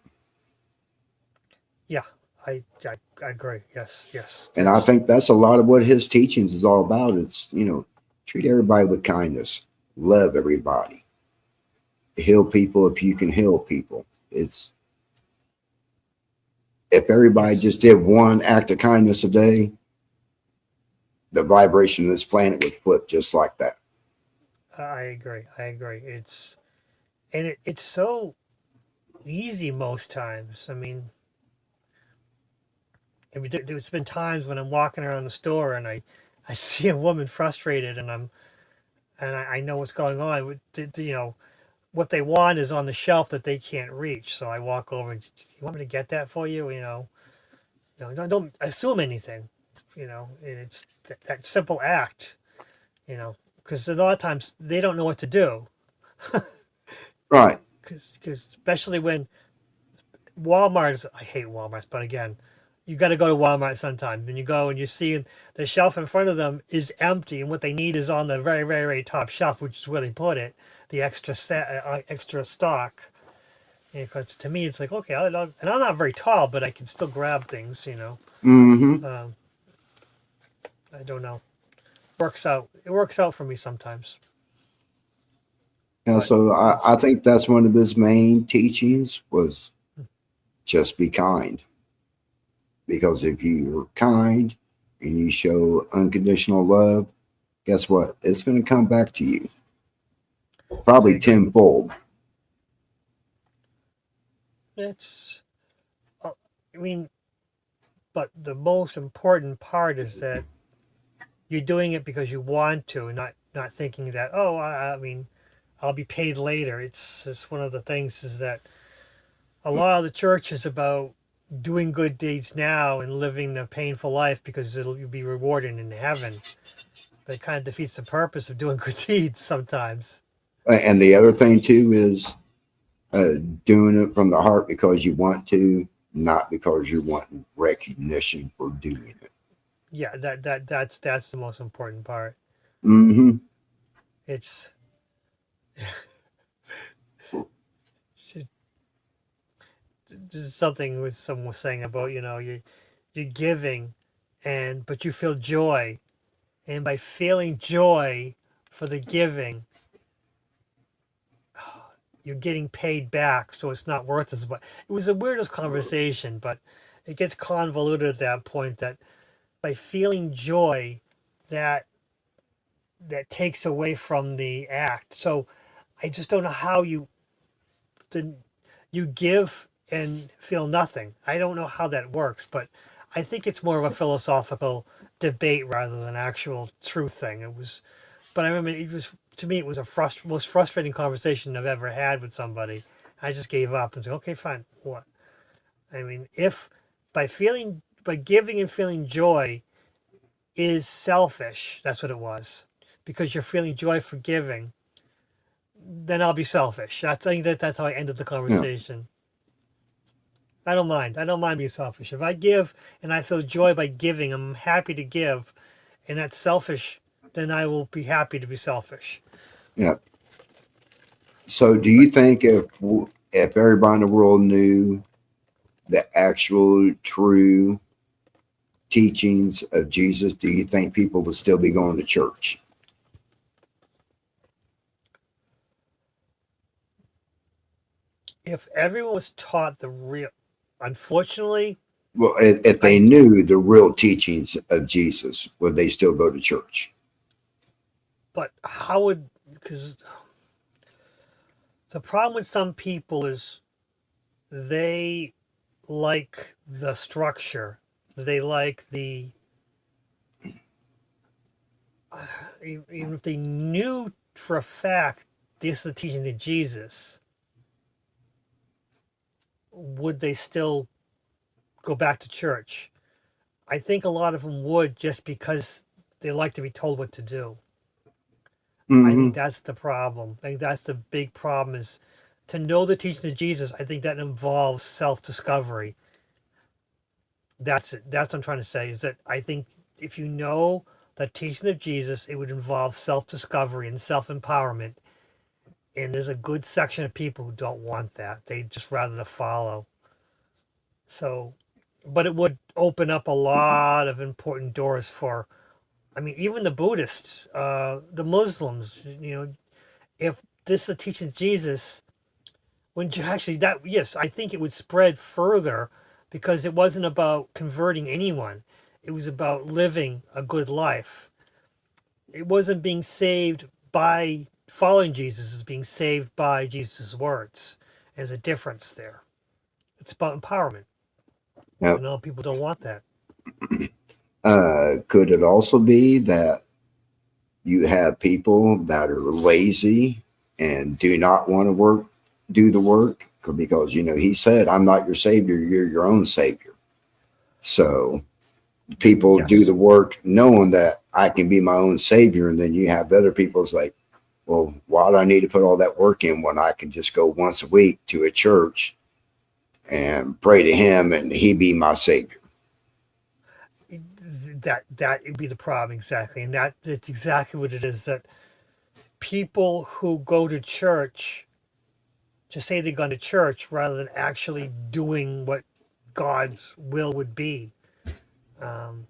Yeah, I agree. Yes, yes. And I think that's a lot of what his teachings is all about. It's, treat everybody with kindness, love everybody, heal people if you can heal people. It's if everybody Yes, just did one act of kindness a day, the vibration of this planet would flip just like that. I agree. I agree. It's so easy most times. I mean, there's been times when I'm walking around the store and I see a woman frustrated, and I know what's going on. What they want is on the shelf that they can't reach. So I walk over and, you want me to get that for you? Don't assume anything. And it's that simple act. Because a lot of times they don't know what to do. Right. Because especially when I hate Walmarts, but again, you got to go to Walmart sometime. And you go and you see the shelf in front of them is empty, and what they need is on the very, very, very top shelf, which is where they put it, the extra stock. Because to me, it's like, okay, and I'm not very tall, but I can still grab things. Mm-hmm. Um, I don't know. Works out. It works out for me sometimes. And But so I it's think that's one of his main teachings was just be kind. Because if you're kind and you show unconditional love, guess what? It's going to come back to you, I probably agree. tenfold. It's. uh, I mean, but the most important part is that you're doing it because you want to, not thinking that, oh, I mean, I'll be paid later. It's just one of the things is that a lot of the church is about doing good deeds now and living the painful life because you'll be rewarded in heaven. But it kind of defeats the purpose of doing good deeds sometimes. And the other thing too is uh, doing it from the heart because you want to, not because you want recognition for doing it. Yeah, that's the most important part. Mm-hmm. It's this is something was someone was saying about you're giving, but you feel joy, and by feeling joy for the giving, you're getting paid back, so it's not worth it. But it was the weirdest conversation, but it gets convoluted at that point that by feeling joy, that that takes away from the act. So I just don't know how the, you give and feel nothing. I don't know how that works, but I think it's more of a philosophical debate rather than actual truth thing. But I remember it was to me it was a most frustrating conversation I've ever had with somebody. I just gave up and said, okay, fine. What? I mean, if by giving and feeling joy is selfish, that's what it was, because you're feeling joy for giving, then I'll be selfish. I think that's how I ended the Yeah. conversation. I don't mind. I don't mind being selfish. If I give and I feel joy by giving, I'm happy to give, and that's selfish, then I will be happy to be selfish. Yeah. So, do But you think if everybody in the world knew the actual true teachings of Jesus, do you think people would still be going to church? if everyone was taught unfortunately, Well, if they I, knew the real teachings of Jesus, would they still go to church? but how would, because the problem with some people is they like the structure. They like even if they knew for a fact this is the teaching of Jesus, would they still go back to church? I think a lot of them would, just because they like to be told what to do. I Hmm. think that's the problem. I think that's the big problem, is to know the teaching of Jesus. I think that involves self-discovery. That's it. That's what I'm trying to say, is that I think if you know the teaching of Jesus, it would involve self-discovery and self-empowerment. And there's a good section of people who don't want that. They just rather to follow. So, but it would open up a lot of important doors for, I mean, even the Buddhists, the Muslims, if this is the teaching of Jesus, when you actually that, yes, I think it would spread further, because it wasn't about converting anyone. It was about living a good life. It wasn't being saved by following Jesus, it's being saved by Jesus' words. There's a difference there. It's about empowerment. Yep. And all people don't want that. Could it also be that you have people that are lazy and do not want to do the work? Because, he said, I'm not your savior, you're your own savior. So people do Yes. the work knowing that I can be my own savior. And then you have other people's like, well, why do I need to put all that work in when I can just go once a week to a church and pray to him and he be my savior? That would be the problem, exactly. And that's exactly what it is, that people who go to church to say they've gone to church rather than actually doing what God's will would be. Um,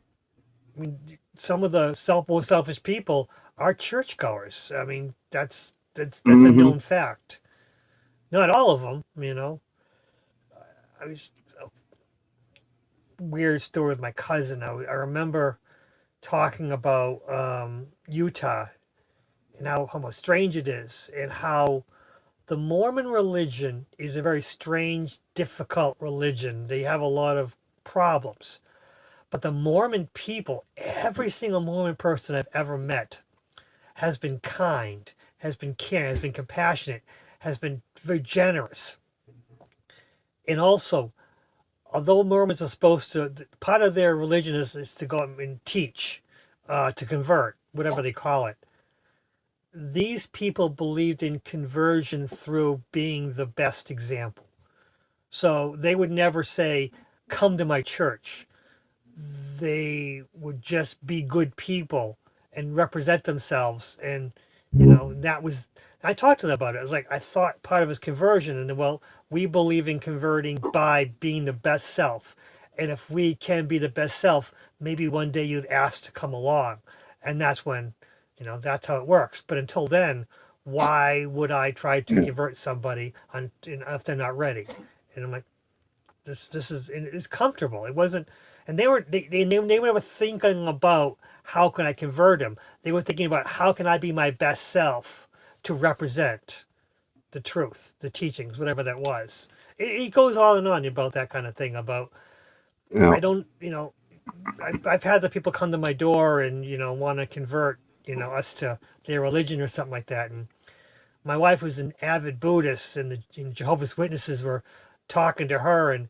I mean, some of the most selfish people are churchgoers. I mean, that's a Hmm. known fact. Not all of them. I was a weird story with my cousin. I remember talking about Utah, and how much strange it is, and how the Mormon religion is a very strange, difficult religion. They have a lot of problems. But the Mormon people, every single Mormon person I've ever met, has been kind, has been caring, has been compassionate, has been very generous. And also, although Mormons are supposed to, part of their religion is to go and teach, to convert, whatever they call it. These people believed in conversion through being the best example. So they would never say, come to my church. They would just be good people and represent themselves. And, that was, I talked to them about it. I was like, I thought part of his conversion. And well, we believe in converting by being the best self. And if we can be the best self, maybe one day you'd ask to come along. And that's when, that's how it works. But until then, why would I try to convert somebody if they're not ready? And I'm like, this is, and it's comfortable. It wasn't, and they were never thinking about how can I convert him. They were thinking about how can I be my best self to represent the truth, the teachings, whatever that was. It goes on and on about that kind of thing. About, Yeah. I don't, I've had the people come to my door and want to convert us to their religion or something like that. And my wife was an avid Buddhist, and the Jehovah's Witnesses were talking to her, and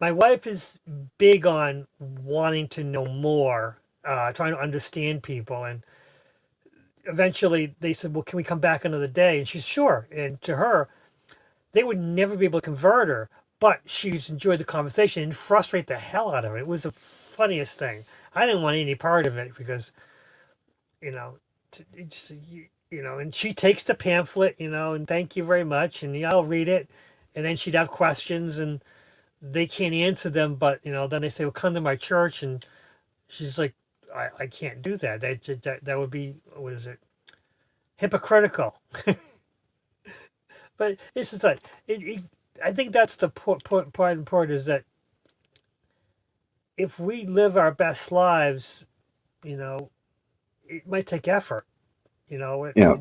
my wife is big on wanting to know more, trying to understand people. And eventually they said, well, can we come back another day? And she's sure. And to her, they would never be able to convert her, but she's enjoyed the conversation and frustrate the hell out of her. It was the funniest thing. I didn't want any part of it because, you know, it's, and she takes the pamphlet, and thank you very much. And I'll read it. And then she'd have questions, and they can't answer them, but then they say, well, come to my church. And she's like, I can't do that. That would be, what is it, hypocritical. But it's just like, I think that's the part is that if we live our best lives, you know it might take effort, Yeah.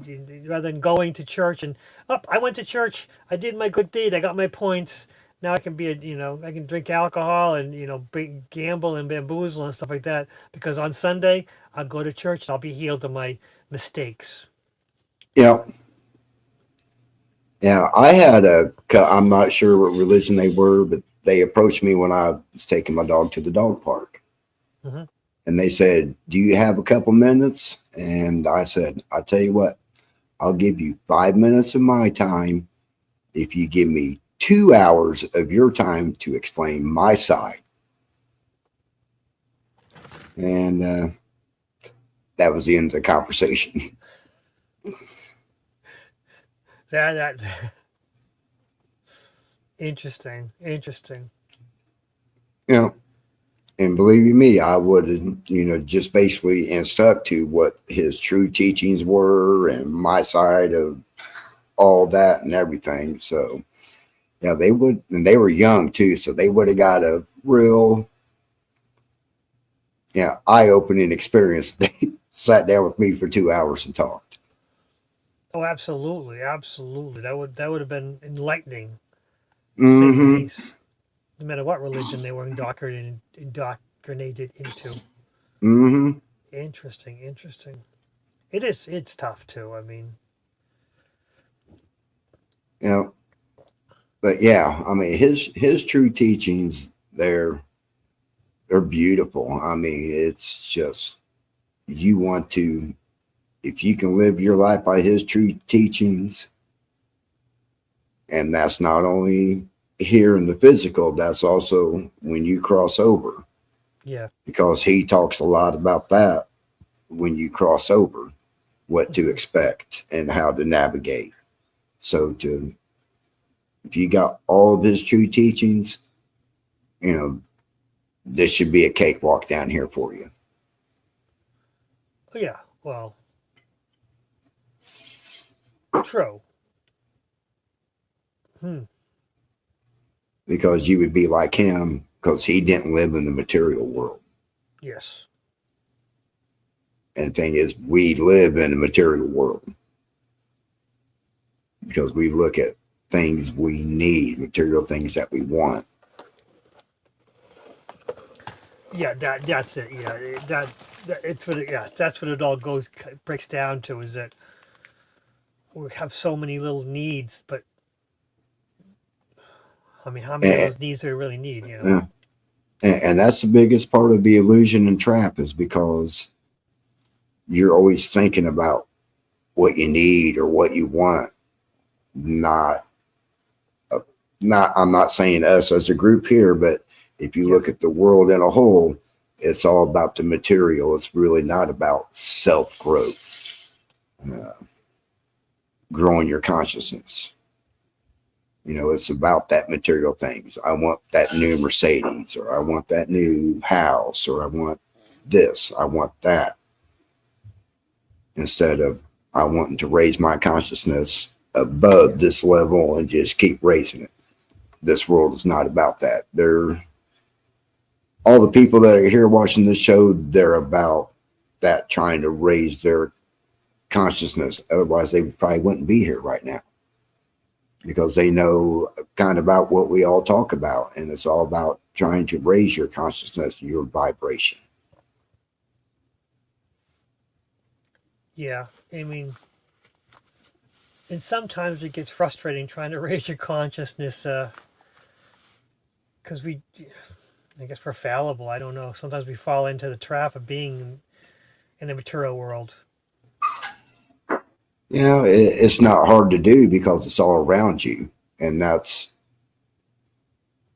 rather than going to church and, I went to church, I did my good deed, I got my points, now I can be I can drink alcohol and gamble and bamboozle and stuff like that because on Sunday I'll go to church and I'll be healed of my mistakes. Yeah. Yeah. I'm not sure what religion they were, but they approached me when I was taking my dog to the dog park. Hmm. And they said, "Do you have a couple minutes?" And I said, "I'll tell you what, I'll give you 5 minutes of my time if you give me 2 hours of your time to explain my side." And that was the end of the conversation. That interesting. You know, and believe you me, I would have, just basically and stuck to what his true teachings were and my side of all that and everything. So, yeah, they would, and they were young too, so they would have got a real, eye-opening experience. They sat down with me for 2 hours and talked. Oh, absolutely, absolutely. That would have been enlightening, to say the Mm-hmm. least. No matter what religion they were indoctrinated into. Mm-hmm. Interesting. It's tough too. I mean, You know, but yeah, I mean, his true teachings, they're beautiful. I mean, it's just you want to, if you can live your life by his true teachings, and that's not only here in the physical, that's also when you cross over, yeah. because he talks a lot about that when you cross over, what to Hmm. expect and how to navigate. So to if you got all of his true teachings, you know, this should be a cakewalk down here for you. Oh, yeah. Well, true. Hmm. Because you would be like him because he didn't live in the material world. Yes. And the thing is, we live in the material world because we look at things we need, material things that we want. Yeah. That's it. Yeah. That it's what it. Yeah. That's what it all breaks down to is that we have so many little needs, but I mean, how many of And, those needs do we really need? and that's the biggest part of the illusion and trap, is because you're always thinking about what you need or what you want, not I'm not saying us as a group here, but if you Yeah. look at the world in a whole, it's all about the material. It's really not about self growth, uh, growing your consciousness. It's about that material things. I want that new Mercedes, or I want that new house, or I want this, I want that, instead of I wanting to raise my consciousness above this level and just keep raising it. This world is not about that. All the people that are here watching this show, they're about that, trying to raise their consciousness. Otherwise, they probably wouldn't be here right now, because they know kind of about what we all talk about. And it's all about trying to raise your consciousness, your vibration. Yeah. I mean, and sometimes it gets frustrating trying to raise your consciousness because I guess we're fallible. I don't know. Sometimes we fall into the trap of being in the material world. It's not hard to do because it's all around you. And that's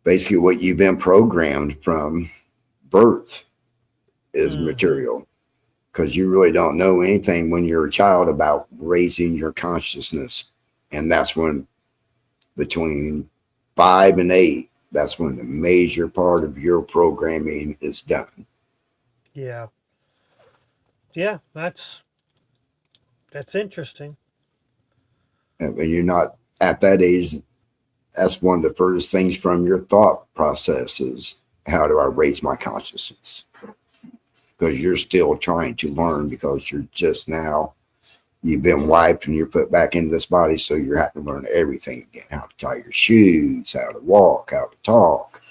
basically what you've been programmed from birth, is Hmm. material, because you really don't know anything when you're a child about raising your consciousness. And that's when, between 5 and 8, that's when the major part of your programming is done. Yeah. Yeah. That's interesting. And when you're not at that age, that's one of the first things from your thought process is, how do I raise my consciousness? Because you're still trying to learn, because you're just now You've been wiped and you're put back into this body, so you're having to learn everything again: how to tie your shoes, how to walk, how to talk,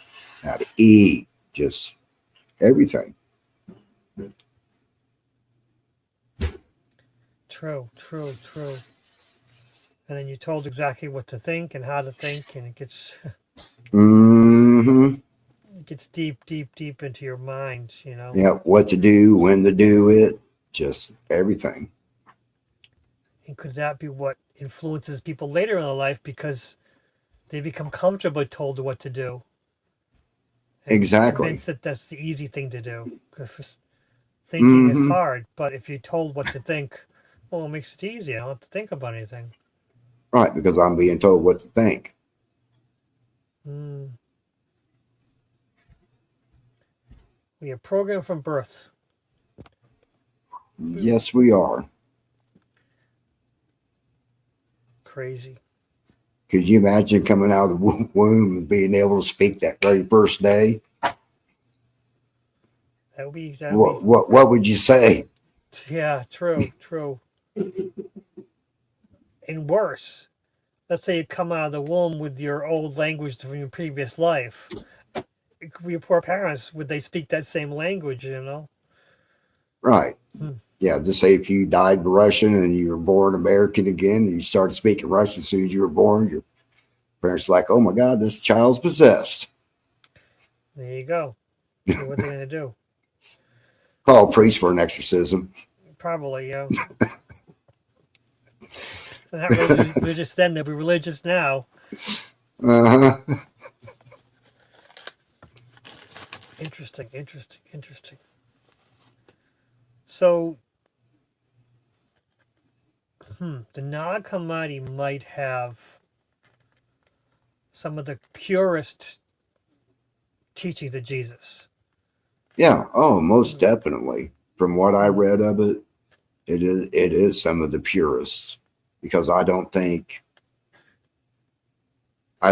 how to eat, just everything. True. And then you're told exactly what to think and how to think, and it gets Mm-hmm. it gets deep into your mind, Yeah, what to do, when to do it, just everything. And could that be what influences people later in their life because they become comfortable told what to do? And Exactly. convinced that that's the easy thing to do. Because thinking is Mm-hmm. hard, but if you're told what to think, well, it makes it easy. I don't have to think about anything. Right, because I'm being told what to think. Mm. We are programmed from birth. Yes, we are. Crazy. Could you imagine coming out of the womb and being able to speak that very first day? That would be What would you say? yeah, true. And worse, let's say you come out of the womb with your old language from your previous life. Your poor parents, would they speak that same language, Right. Hmm. Yeah, just say if you died Russian and you were born American again, and you started speaking Russian as soon as you were born, your parents are like, oh my God, this child's possessed. There you go. So what are they going to do? Call a priest for an exorcism. Probably, They're not religious then, they'll be religious now. Uh-huh. Interesting. So, the Nag Hammadi might have some of the purest teachings of Jesus. Yeah, oh, most definitely. From what I read of it, it is some of the purest, because I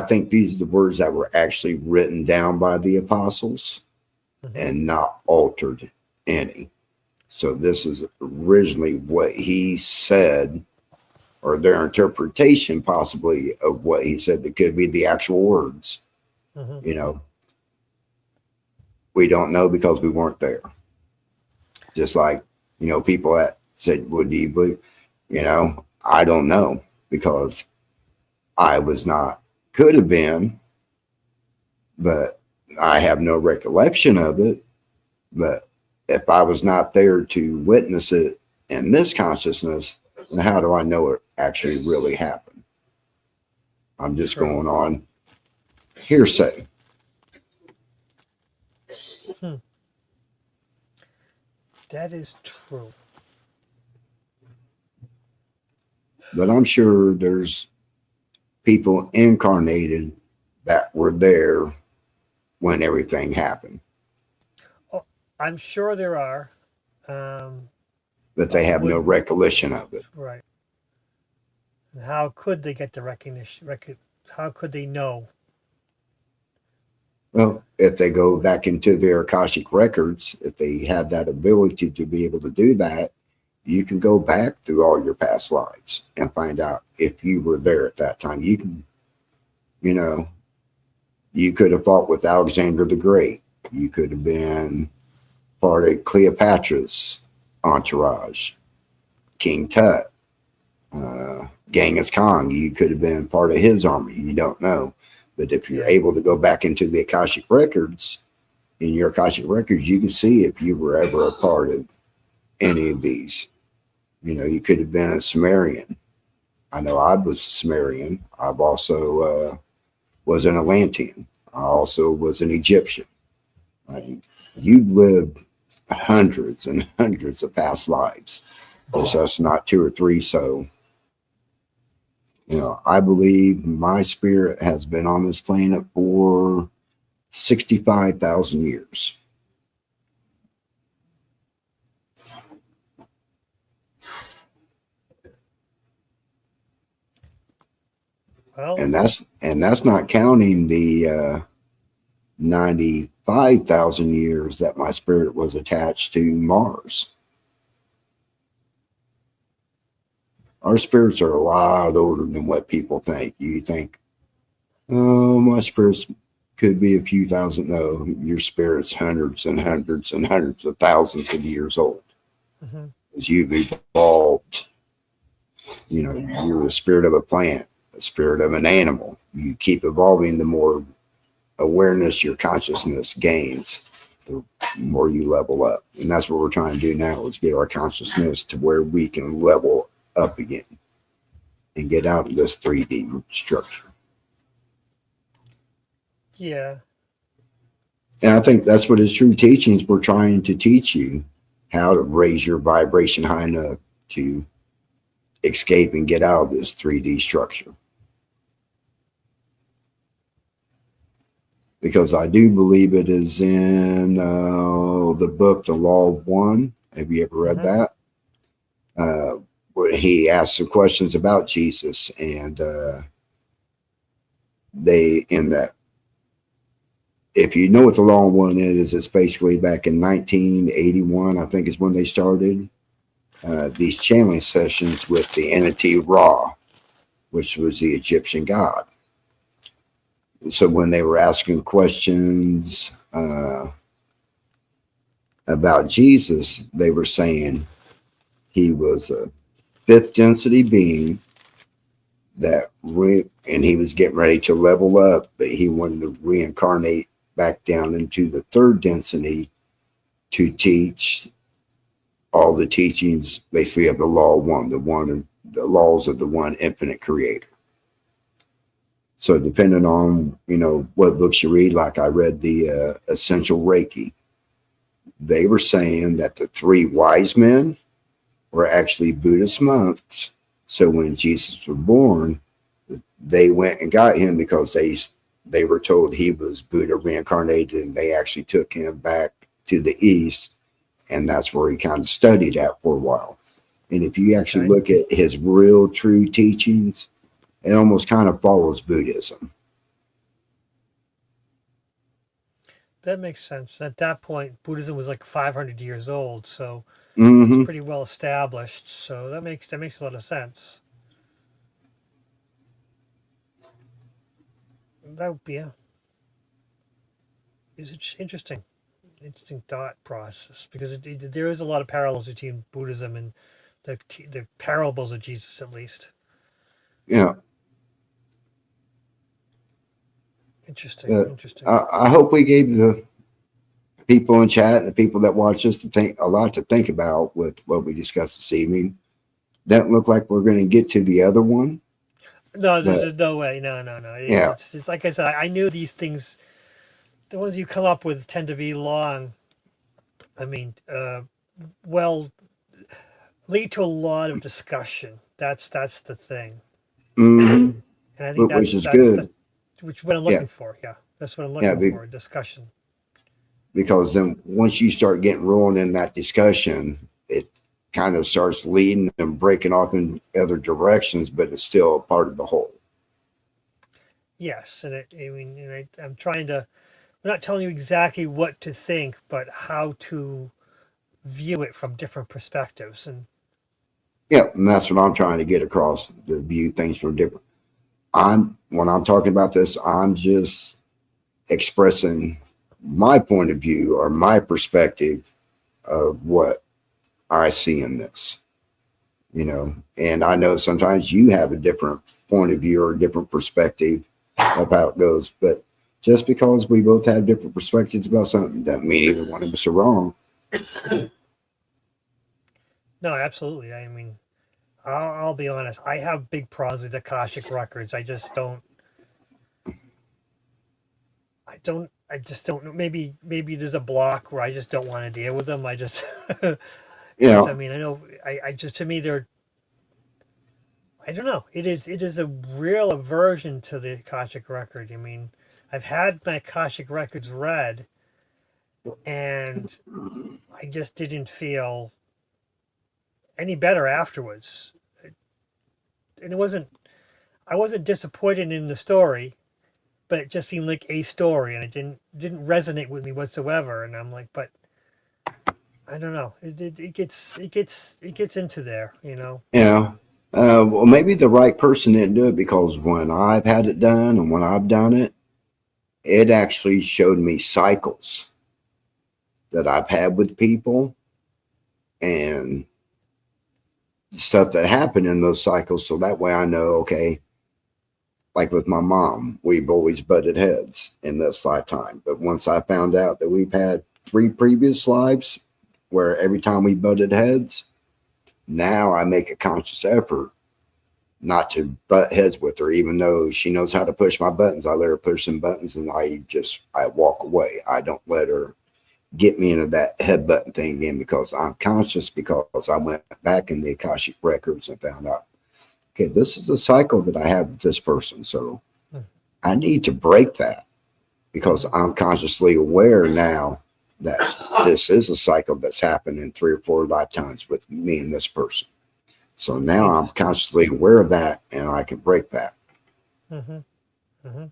think these are the words that were actually written down by the apostles and not altered any. So this is originally what he said, or their interpretation possibly of what he said that could be the actual words. We don't know because we weren't there. Just like, people that said, would you believe? I don't know because I was not, could have been, but I have no recollection of it. But if I was not there to witness it in this consciousness, then how do I know it actually really happened? I'm just going on hearsay. That is true. But I'm sure there's people incarnated that were there when everything happened. Oh, I'm sure there are. But they have no recollection of it. Right. And how could they get the recognition? How could they know? Well, if they go back into their Akashic records, if they have that ability to be able to do that, you can go back through all your past lives and find out if you were there at that time. You can, you could have fought with Alexander the Great. You could have been part of Cleopatra's entourage, King Tut, Genghis Khan. You could have been part of his army. You don't know. But if you're able to go back into the Akashic records, in your Akashic records, you can see if you were ever a part of any of these. You could have been a Sumerian. I know I was a Sumerian. I've also was an Atlantean. I also was an Egyptian. You've lived hundreds and hundreds of past lives. There's just not two or three. So, I believe my spirit has been on this planet for 65,000 years. Well, and that's not counting the 95,000 years that my spirit was attached to Mars. Our spirits are a lot older than what people think. You think, oh, my spirits could be a few thousand. No, your spirit's hundreds and hundreds and hundreds of thousands of years old. Mm-hmm. As you've evolved, you're the spirit of a plant, the spirit of an animal. You keep evolving, the more awareness your consciousness gains, the more you level up. And that's what we're trying to do now, is get our consciousness to where we can level up again and get out of this 3D structure. Yeah. And I think that's what his true teachings were trying to teach you, how to raise your vibration high enough to escape and get out of this 3D structure. Because I do believe it is in the book, The Law of One. Have you ever read that? Where he asks some questions about Jesus, and if you know what the Law of One is, it's basically back in 1981, I think is when they started these channeling sessions with the entity Ra, which was the Egyptian god. So when they were asking questions about Jesus, they were saying he was a fifth density being and he was getting ready to level up, but he wanted to reincarnate back down into the third density to teach all the teachings, basically, of the Law of One, the laws of the one infinite creator. So depending on, what books you read, like I read the Essential Reiki, they were saying that the three wise men were actually Buddhist monks. So when Jesus was born, they went and got him because they were told he was Buddha reincarnated, and they actually took him back to the East, and that's where he kind of studied at for a while. And if you actually look at his real true teachings, it almost kind of follows Buddhism. That makes sense. At that point, Buddhism was like 500 years old, so it's pretty well established. So that makes a lot of sense. That would be it's interesting thought process, because there is a lot of parallels between Buddhism and the parables of Jesus, at least. Yeah. Interesting. I hope we gave the people in chat and the people that watch us a lot to think about with what we discussed this evening. Doesn't look like we're going to get to the other one. No, there's no way. No. Yeah. It's like I said, I knew these things, the ones you come up with, tend to be long. I mean, lead to a lot of discussion. That's the thing. Mm-hmm. And I think which is good. Which is what I'm looking for. Yeah, that's what I'm looking for. Discussion. Because then once you start getting rolling in that discussion, it kind of starts leading and breaking off in other directions, but it's still a part of the whole. Yes, and I'm trying to. I'm not telling you exactly what to think, but how to view it from different perspectives. And yeah, and that's what I'm trying to get across, to view things from different. When I'm talking about this, I'm just expressing my point of view or my perspective of what I see in this, and I know sometimes you have a different point of view or a different perspective of how it goes, but just because we both have different perspectives about something doesn't mean either one of us are wrong. No, absolutely. I mean, I'll be honest. I have big problems with Akashic records. I just don't know. Maybe there's a block where I just don't want to deal with them. I just, Yeah. I mean, I know. I just, to me, they're. I don't know. It is a real aversion to the Akashic record. I mean, I've had my Akashic records read, and I just didn't feel any better afterwards. And I wasn't disappointed in the story, but it just seemed like a story, and it didn't resonate with me whatsoever. And I'm like, but I don't know. It gets into there. Yeah. Well, maybe the right person didn't do it, because when I've had it done and when I've done it, it actually showed me cycles that I've had with people and stuff that happened in those cycles. So that way I know, okay, like with my mom, we've always butted heads in this lifetime. But once I found out that we've had 3 previous lives where every time we butted heads, now I make a conscious effort not to butt heads with her, even though she knows how to push my buttons. I let her push some buttons and I walk away. I don't let her get me into that headbutting thing again, because I'm conscious, because I went back in the Akashic records and found out, okay, this is a cycle that I have with this person. So I need to break that, because I'm consciously aware now that this is a cycle that's happened in 3 or 4 lifetimes with me and this person. So now I'm consciously aware of that, and I can break that. Mm-hmm. Mm-hmm.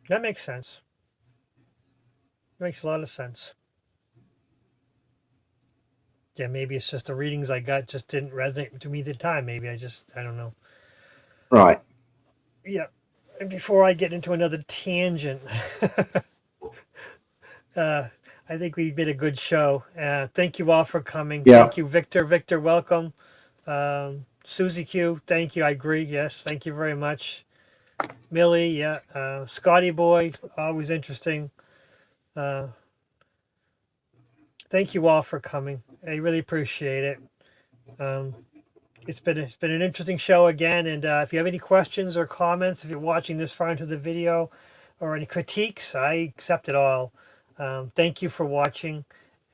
That makes sense. Makes a lot of sense. Yeah, maybe it's just the readings I got just didn't resonate to me at the time. Maybe I don't know. Right. Yeah. And before I get into another tangent, I think we did a good show. Thank you all for coming. Yeah. Thank you, Victor. Victor, welcome. Susie Q, thank you. I agree. Yes, thank you very much. Millie, yeah. Scotty Boy, always interesting. Thank you all for coming. I really appreciate it. It's been an interesting show again. And if you have any questions or comments, if you're watching this far into the video, or any critiques, I accept it all. Thank you for watching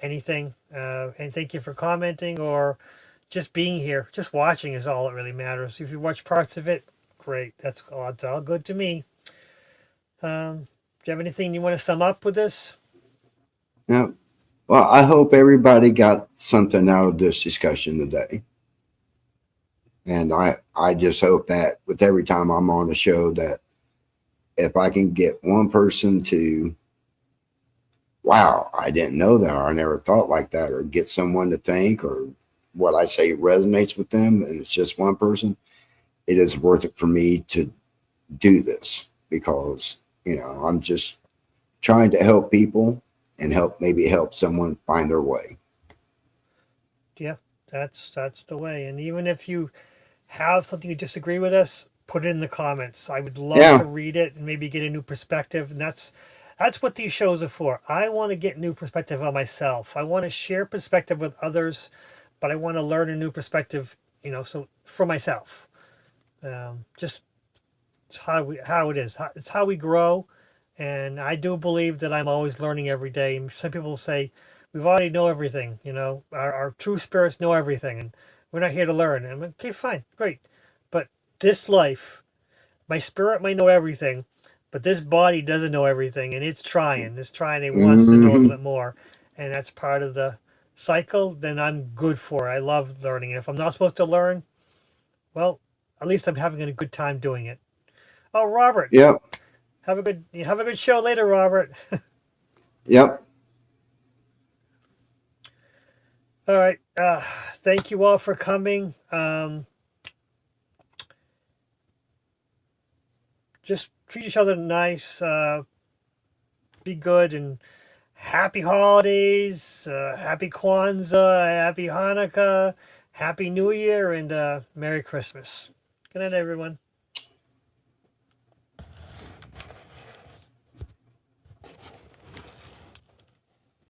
anything, and thank you for commenting or just being here. Just watching is all that really matters. If you watch parts of it, great. That's all. It's all good to me. Do you have anything you want to sum up with this? Yeah. Well, I hope everybody got something out of this discussion today. And I just hope that with every time I'm on a show, that if I can get one person to, wow, I didn't know that, or I never thought like that, or get someone to think, or what I say resonates with them, and it's just one person, it is worth it for me to do this, because, I'm just trying to help people and maybe help someone find their way. Yeah, that's the way. And even if you have something you disagree with us, put it in the comments. I would love to read it and maybe get a new perspective. And that's what these shows are for. I want to get new perspective on myself. I want to share perspective with others, but I want to learn a new perspective, so for myself. Just it's how it is. It's how we grow. And I do believe that I'm always learning every day. And some people say, we've already know everything, our true spirits know everything, and we're not here to learn. And I'm like, okay, fine, great. But this life, my spirit might know everything, but this body doesn't know everything, and it's trying. It wants to know a little bit more. And that's part of the cycle. Then I'm good for it. I love learning. And if I'm not supposed to learn, well, at least I'm having a good time doing it. Oh, Robert. Yep. Have a good show later, Robert. Yep. All right. Thank you all for coming. Just treat each other nice. Be good, and happy holidays. Happy Kwanzaa. Happy Hanukkah. Happy New Year, and Merry Christmas. Good night, everyone.